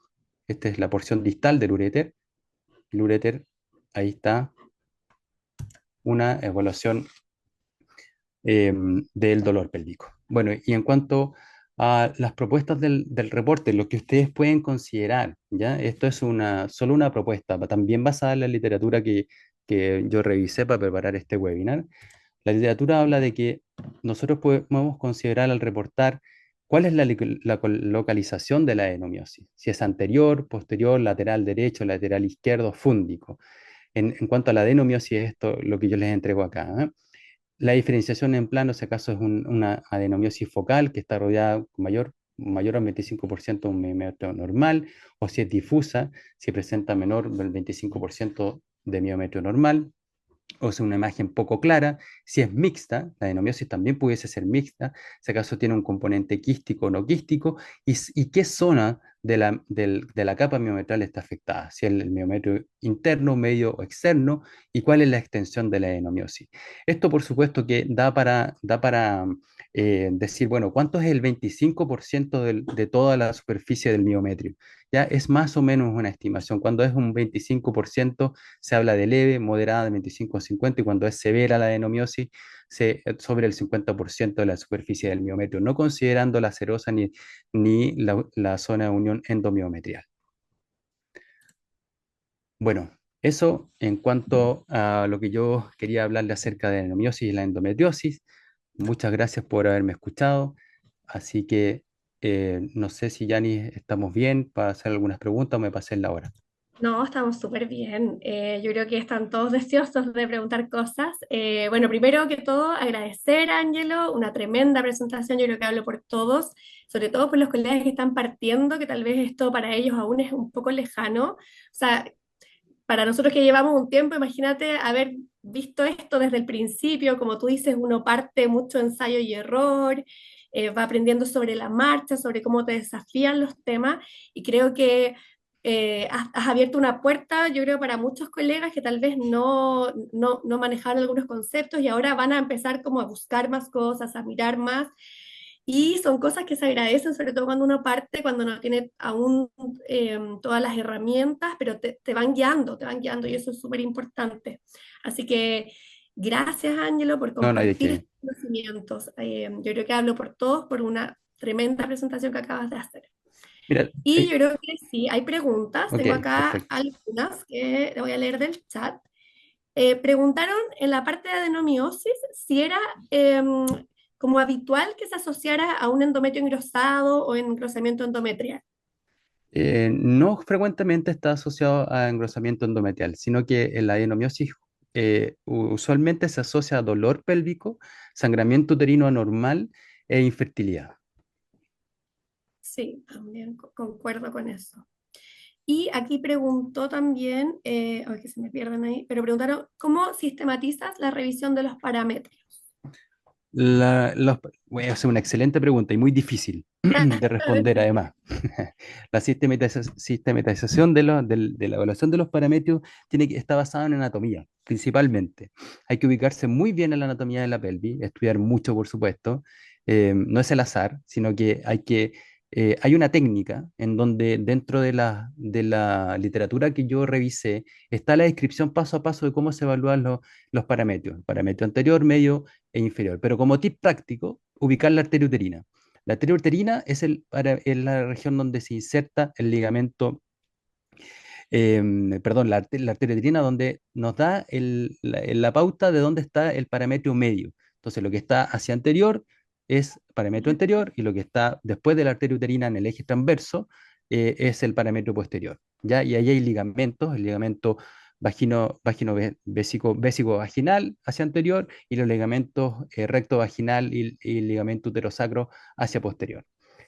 Speaker 2: esta es la porción distal del uréter, el uréter, ahí está una evaluación del dolor pélvico. Bueno, y en cuanto a las propuestas del reporte, lo que ustedes pueden considerar, ¿ya? Esto es solo una propuesta, también basada en la literatura que yo revisé para preparar este webinar. La literatura habla de que nosotros podemos considerar al reportar cuál es la localización de la adenomiosis, si es anterior, posterior, lateral derecho, lateral izquierdo, fúndico. En cuanto a la adenomiosis, esto es lo que yo les entrego acá, ¿eh? La diferenciación en plano, si acaso es una adenomiosis focal que está rodeada con mayor al 25% de un miometrio normal, o si es difusa, si presenta menor del 25% de miometrio normal, o sea, una imagen poco clara. Si es mixta, la adenomiosis también pudiese ser mixta, si acaso tiene un componente quístico o no quístico, y qué zona de la capa miometral está afectada, si es el miometrio interno, medio o externo, y cuál es la extensión de la adenomiosis. Esto, por supuesto, que da para decir, bueno, ¿cuánto es el 25% de toda la superficie del miometrio? Ya es más o menos una estimación. Cuando es un 25%, se habla de leve, moderada, de 25 a 50, y cuando es severa la adenomiosis, sobre el 50% de la superficie del miometrio, no considerando la serosa ni la zona de unión endomiometrial. Bueno, eso en cuanto a lo que yo quería hablarle acerca de la adenomiosis y la endometriosis. Muchas gracias por haberme escuchado. Así que no sé si Yanis estamos bien para hacer algunas preguntas o me pasé la hora.
Speaker 3: No, estamos súper bien. Yo creo que están todos deseosos de preguntar cosas. Bueno, primero que todo, agradecer a Ángelo, una tremenda presentación, yo creo que hablo por todos, sobre todo por los colegas que están partiendo, que tal vez esto para ellos aún es un poco lejano. O sea, para nosotros que llevamos un tiempo, imagínate haber visto esto desde el principio, como tú dices, uno parte mucho ensayo y error, va aprendiendo sobre la marcha, sobre cómo te desafían los temas, y creo que has abierto una puerta, yo creo, para muchos colegas que tal vez no manejaban algunos conceptos y ahora van a empezar como a buscar más cosas, a mirar más. Y son cosas que se agradecen, sobre todo cuando uno parte, cuando no tiene aún todas las herramientas, pero te van guiando y eso es súper importante. Así que gracias, Ángelo, por
Speaker 2: No, no hay de
Speaker 3: compartir
Speaker 2: qué.
Speaker 3: estos conocimientos. Yo creo que hablo por todos por una tremenda presentación que acabas de hacer.
Speaker 2: Mira,
Speaker 3: Y yo creo que sí, hay preguntas.
Speaker 2: ok,
Speaker 3: Tengo acá
Speaker 2: perfecto.
Speaker 3: algunas que te voy a leer del chat. Preguntaron en la parte de adenomiosis si era como habitual que se asociara a un endometrio engrosado o engrosamiento endometrial.
Speaker 2: No frecuentemente está asociado a engrosamiento endometrial, sino que en la adenomiosis usualmente se asocia a dolor pélvico, sangramiento uterino anormal e infertilidad.
Speaker 3: Sí, también concuerdo con eso. Y aquí preguntó también, ay, que se me pierden ahí, pero preguntaron, ¿cómo sistematizas la revisión de los parámetros?
Speaker 2: Bueno, es una excelente pregunta y muy difícil de responder además. La sistematización de la evaluación de los parámetros está basada en anatomía, principalmente. Hay que ubicarse muy bien en la anatomía de la pelvis, estudiar mucho, por supuesto. No es el azar, sino que hay una técnica en donde dentro de la literatura que yo revisé está la descripción paso a paso de cómo se evalúan los parámetros, el parámetro anterior, medio e inferior. Pero como tip práctico, ubicar la arteria uterina. La arteria uterina es la región donde se inserta el ligamento, perdón, la arteria uterina donde nos da la pauta de dónde está el parámetro medio. Entonces, lo que está hacia anterior es parámetro anterior y lo que está después de la arteria uterina en el eje transverso es el parámetro posterior. ¿Ya? Y ahí hay ligamentos, el ligamento vésico vaginal hacia anterior y los ligamentos recto vaginal y el ligamento uterosacro hacia posterior.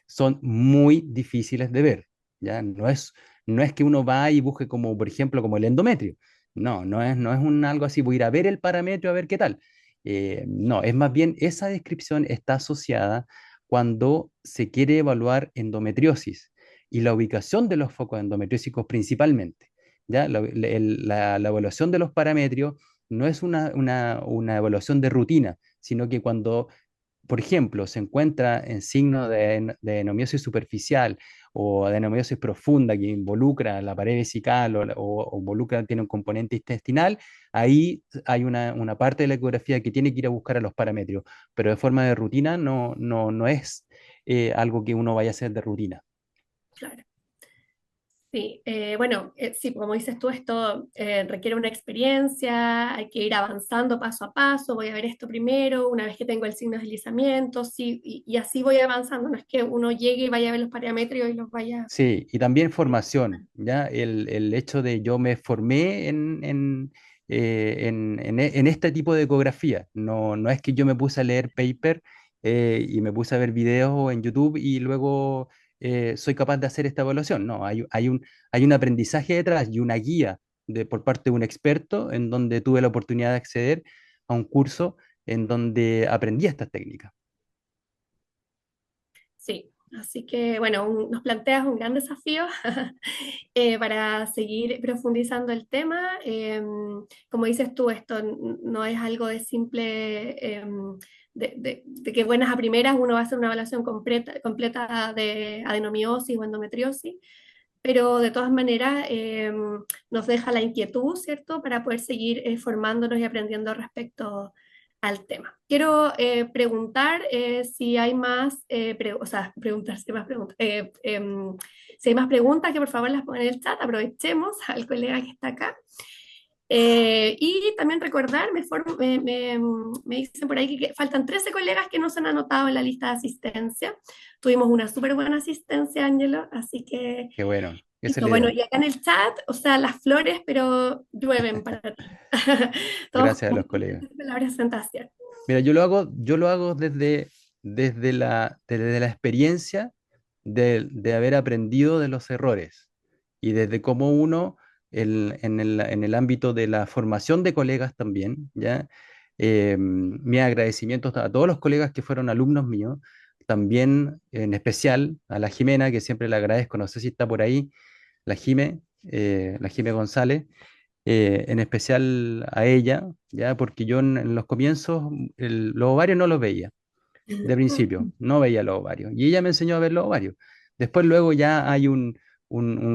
Speaker 2: Son muy difíciles de ver, ¿ya? No es que uno va y busque como, por ejemplo, como el endometrio. No es algo así, voy a ir a ver el parámetro a ver qué tal. No, es más bien esa descripción está asociada cuando se quiere evaluar endometriosis y la ubicación de los focos endometriósicos principalmente. ¿Ya? La evaluación de los parámetros no es una evaluación de rutina, sino que cuando, por ejemplo, se encuentra en signo de adenomiosis superficial o adenomiosis profunda que involucra la pared vesical o involucra, tiene un componente intestinal, ahí hay una parte de la ecografía que tiene que ir a buscar a los parámetros, pero de forma de rutina no es algo que uno vaya a hacer de rutina.
Speaker 3: Claro. Sí, bueno, sí, como dices tú, esto requiere una experiencia, hay que ir avanzando paso a paso, voy a ver esto primero, una vez que tengo el signo de deslizamiento, sí, y así voy avanzando, no es que uno llegue y vaya a ver los parámetros y los vaya...
Speaker 2: Sí, y también formación, ¿ya? El hecho de yo me formé en este tipo de ecografía. No es que yo me puse a leer paper y me puse a ver videos en YouTube y luego soy capaz de hacer esta evaluación. No, hay un aprendizaje detrás y una guía por parte de un experto en donde tuve la oportunidad de acceder a un curso en donde aprendí estas técnicas.
Speaker 3: Sí, así que bueno, nos planteas un gran desafío para seguir profundizando el tema. Como dices tú, esto no es algo de simple, de que buenas a primeras uno va a hacer una evaluación completa de adenomiosis o endometriosis, pero de todas maneras nos deja la inquietud, ¿cierto?, para poder seguir formándonos y aprendiendo respecto al tema. Quiero preguntar si hay más, o sea, preguntar si hay más preguntas. Si hay más preguntas, que por favor las pongan en el chat, aprovechemos al colega que está acá. Y también recordar, me dicen por ahí que faltan 13 colegas que no se han anotado en la lista de asistencia. Tuvimos una súper buena asistencia, Ángelo, así que
Speaker 2: Qué bueno, esa es
Speaker 3: listo.
Speaker 2: la
Speaker 3: Bueno,
Speaker 2: idea.
Speaker 3: y acá en el chat, o sea, las flores, pero llueven para ti. Todos
Speaker 2: Gracias a los colegas.
Speaker 3: de la presentación.
Speaker 2: Mira, yo lo hago desde la experiencia de haber aprendido de los errores y desde cómo uno, en el ámbito de la formación de colegas también, ¿ya? Mi agradecimiento a todos los colegas que fueron alumnos míos, también en especial a la Jimena, que siempre le agradezco, no sé si está por ahí, la Jime González, en especial a ella, ¿ya? Porque yo en los comienzos los ovarios no los veía, de principio, no veía los ovarios, y ella me enseñó a ver los ovarios. Después luego ya hay un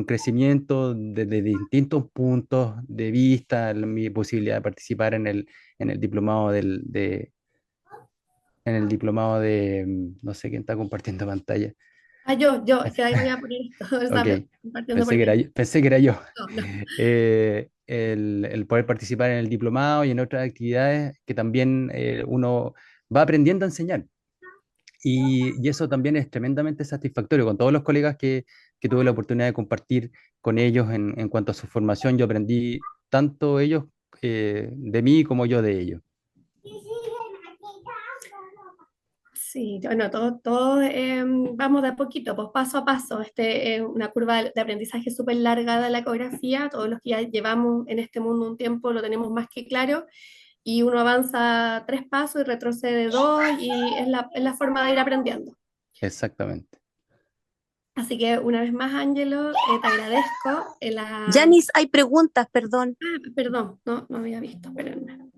Speaker 2: crecimiento de distintos puntos de vista, mi posibilidad de participar en el diplomado no sé quién está compartiendo pantalla.
Speaker 3: Ah, yo, es que ahí voy a poner esto,
Speaker 2: Ok,
Speaker 3: está compartiendo
Speaker 2: pensé
Speaker 3: por
Speaker 2: que era
Speaker 3: mí.
Speaker 2: yo. Pensé que era yo.
Speaker 3: No, no.
Speaker 2: El poder participar en el diplomado y en otras actividades que también uno va aprendiendo a enseñar. Y eso también es tremendamente satisfactorio con todos los colegas que tuve la oportunidad de compartir con ellos en cuanto a su formación. Yo aprendí tanto ellos de mí como yo de ellos.
Speaker 3: Sí, bueno, todo vamos de a poquito, pues paso a paso. Este es una curva de aprendizaje súper larga de la ecografía. Todos los que ya llevamos en este mundo un tiempo lo tenemos más que claro. y uno avanza 3 pasos y retrocede 2 y es la forma de ir aprendiendo.
Speaker 2: Exactamente.
Speaker 3: Así que una vez más, Ángelo, te agradezco.
Speaker 4: Yanis, hay preguntas, perdón.
Speaker 3: Perdón, no había visto, espérenme.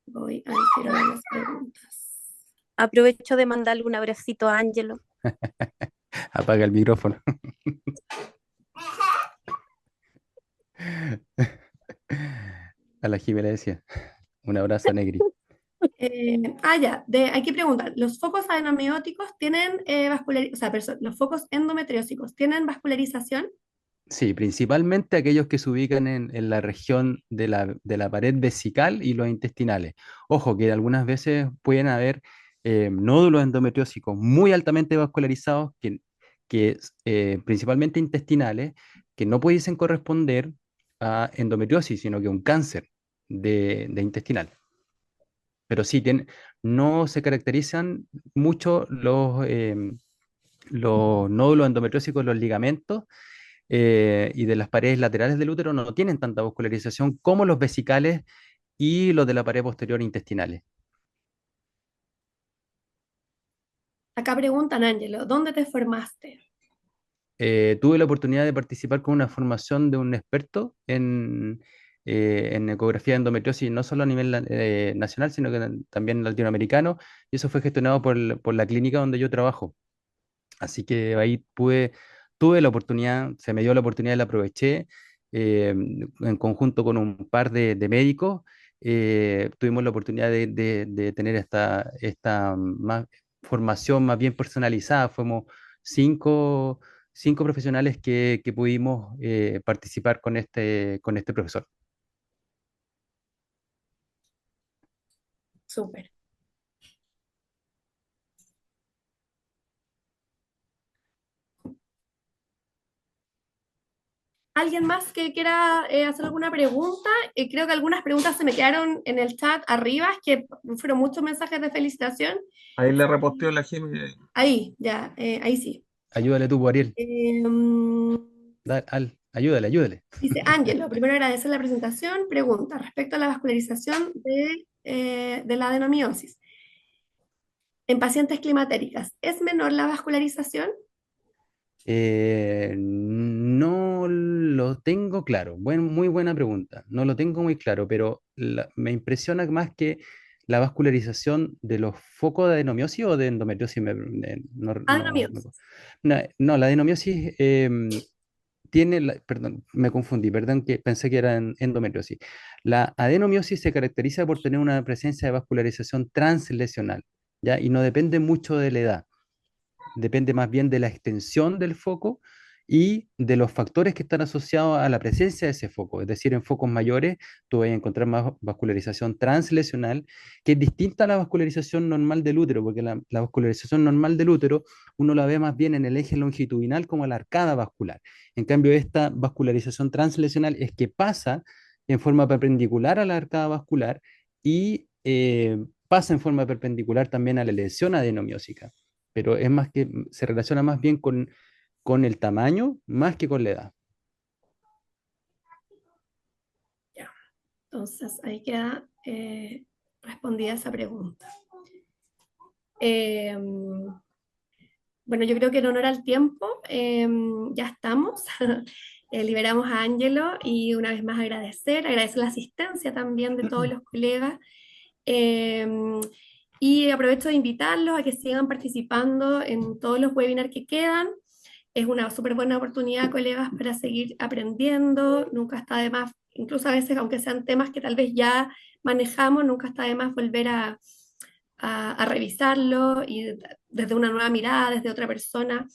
Speaker 3: Voy al tiro de las preguntas.
Speaker 4: Aprovecho de mandarle un abracito a Ángelo.
Speaker 2: Apaga el micrófono. A la Jimena decía, un abrazo, Negri.
Speaker 3: Ya, aquí preguntan, ¿los focos adenomióticos tienen los focos endometriósicos tienen vascularización?
Speaker 2: Sí, principalmente aquellos que se ubican en la región de la pared vesical y los intestinales. Ojo, que algunas veces pueden haber nódulos endometriósicos muy altamente vascularizados, principalmente intestinales, que no pudiesen corresponder a endometriosis, sino que un cáncer de intestinal. Pero sí, no se caracterizan mucho los nódulos endometriósicos, los ligamentos y de las paredes laterales del útero no tienen tanta vascularización como los vesicales y los de la pared posterior intestinales.
Speaker 3: Acá preguntan, Ángelo, ¿dónde te formaste?
Speaker 2: Tuve la oportunidad de participar con una formación de un experto en ecografía de endometriosis, no solo a nivel nacional, sino que también latinoamericano, y eso fue gestionado por la clínica donde yo trabajo. Así que ahí tuve la oportunidad, se me dio la oportunidad y la aproveché, en conjunto con un par de médicos, tuvimos la oportunidad de tener esta formación más bien personalizada. Fuimos cinco, cinco profesionales que pudimos participar con este profesor.
Speaker 3: Súper. ¿Alguien más que quiera hacer alguna pregunta? Creo que algunas preguntas se me quedaron en el chat arriba, que fueron muchos mensajes de felicitación.
Speaker 5: Ahí le reposteó la Jimmy.
Speaker 3: Ahí, ya, ahí sí.
Speaker 2: Ayúdale tú, Ariel. Ayúdale.
Speaker 3: Dice Ángelo, primero agradecer la presentación. Pregunta, respecto a la vascularización de la adenomiosis. En pacientes climatéricas, ¿es menor la vascularización?
Speaker 2: No lo tengo claro. Muy buena pregunta. No lo tengo muy claro, pero me impresiona más que la vascularización de los focos de adenomiosis o de endometriosis.
Speaker 3: Adenomiosis.
Speaker 2: No, la adenomiosis perdón, me confundí, perdón, que pensé que era endometriosis. La adenomiosis se caracteriza por tener una presencia de vascularización translesional, ¿ya? Y no depende mucho de la edad, depende más bien de la extensión del foco y de los factores que están asociados a la presencia de ese foco. Es decir, en focos mayores tú vas a encontrar más vascularización translesional, que es distinta a la vascularización normal del útero, porque la vascularización normal del útero uno la ve más bien en el eje longitudinal como la arcada vascular. En cambio, esta vascularización translesional es que pasa en forma perpendicular a la arcada vascular y pasa en forma perpendicular también a la lesión adenomiósica, pero es más que se relaciona más bien con el tamaño más que con la edad.
Speaker 3: Ya. Entonces, ahí queda respondida esa pregunta. Bueno, yo creo que en honor al tiempo, ya estamos. Liberamos a Ángelo y una vez más agradecer la asistencia también de todos los colegas. Y aprovecho de invitarlos a que sigan participando en todos los webinars que quedan. Es una súper buena oportunidad, colegas, para seguir aprendiendo. Nunca está de más, incluso a veces, aunque sean temas que tal vez ya manejamos, nunca está de más volver a revisarlo y desde una nueva mirada, desde otra persona.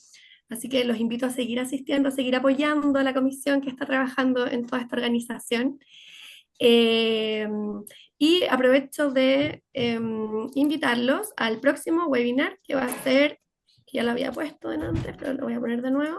Speaker 3: Así que los invito a seguir asistiendo, a seguir apoyando a la comisión que está trabajando en toda esta organización. Y aprovecho de invitarlos al próximo webinar que va a ser, que ya lo había puesto en antes, pero lo voy a poner de nuevo.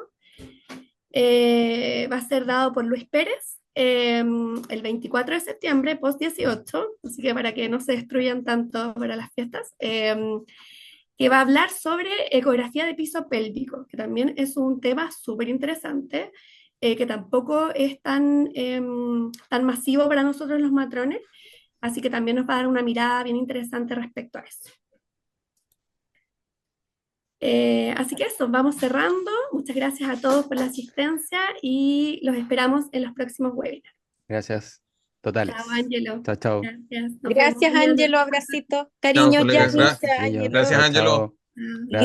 Speaker 3: Va a ser dado por Luis Pérez el 24 de septiembre, post 18, así que para que no se destruyan tanto para las fiestas, que va a hablar sobre ecografía de piso pélvico, que también es un tema súper interesante, que tampoco es tan masivo para nosotros los matrones. Así que también nos va a dar una mirada bien interesante respecto a eso. Así que eso, vamos cerrando. Muchas gracias a todos por la asistencia y los esperamos en los próximos webinars.
Speaker 2: Gracias totales.
Speaker 3: Chao, Ángelo.
Speaker 2: Chao, chao.
Speaker 3: Gracias. Nos vemos
Speaker 4: Gracias,
Speaker 3: mañana.
Speaker 4: Ángelo. Abracito.
Speaker 5: Chao,
Speaker 4: Cariño,
Speaker 5: colegas.
Speaker 4: Janice,
Speaker 2: Niños.
Speaker 4: Ángelo.
Speaker 5: Gracias,
Speaker 2: Chao,
Speaker 5: Ángelo.
Speaker 2: chao.
Speaker 3: Chao.
Speaker 2: Gracias.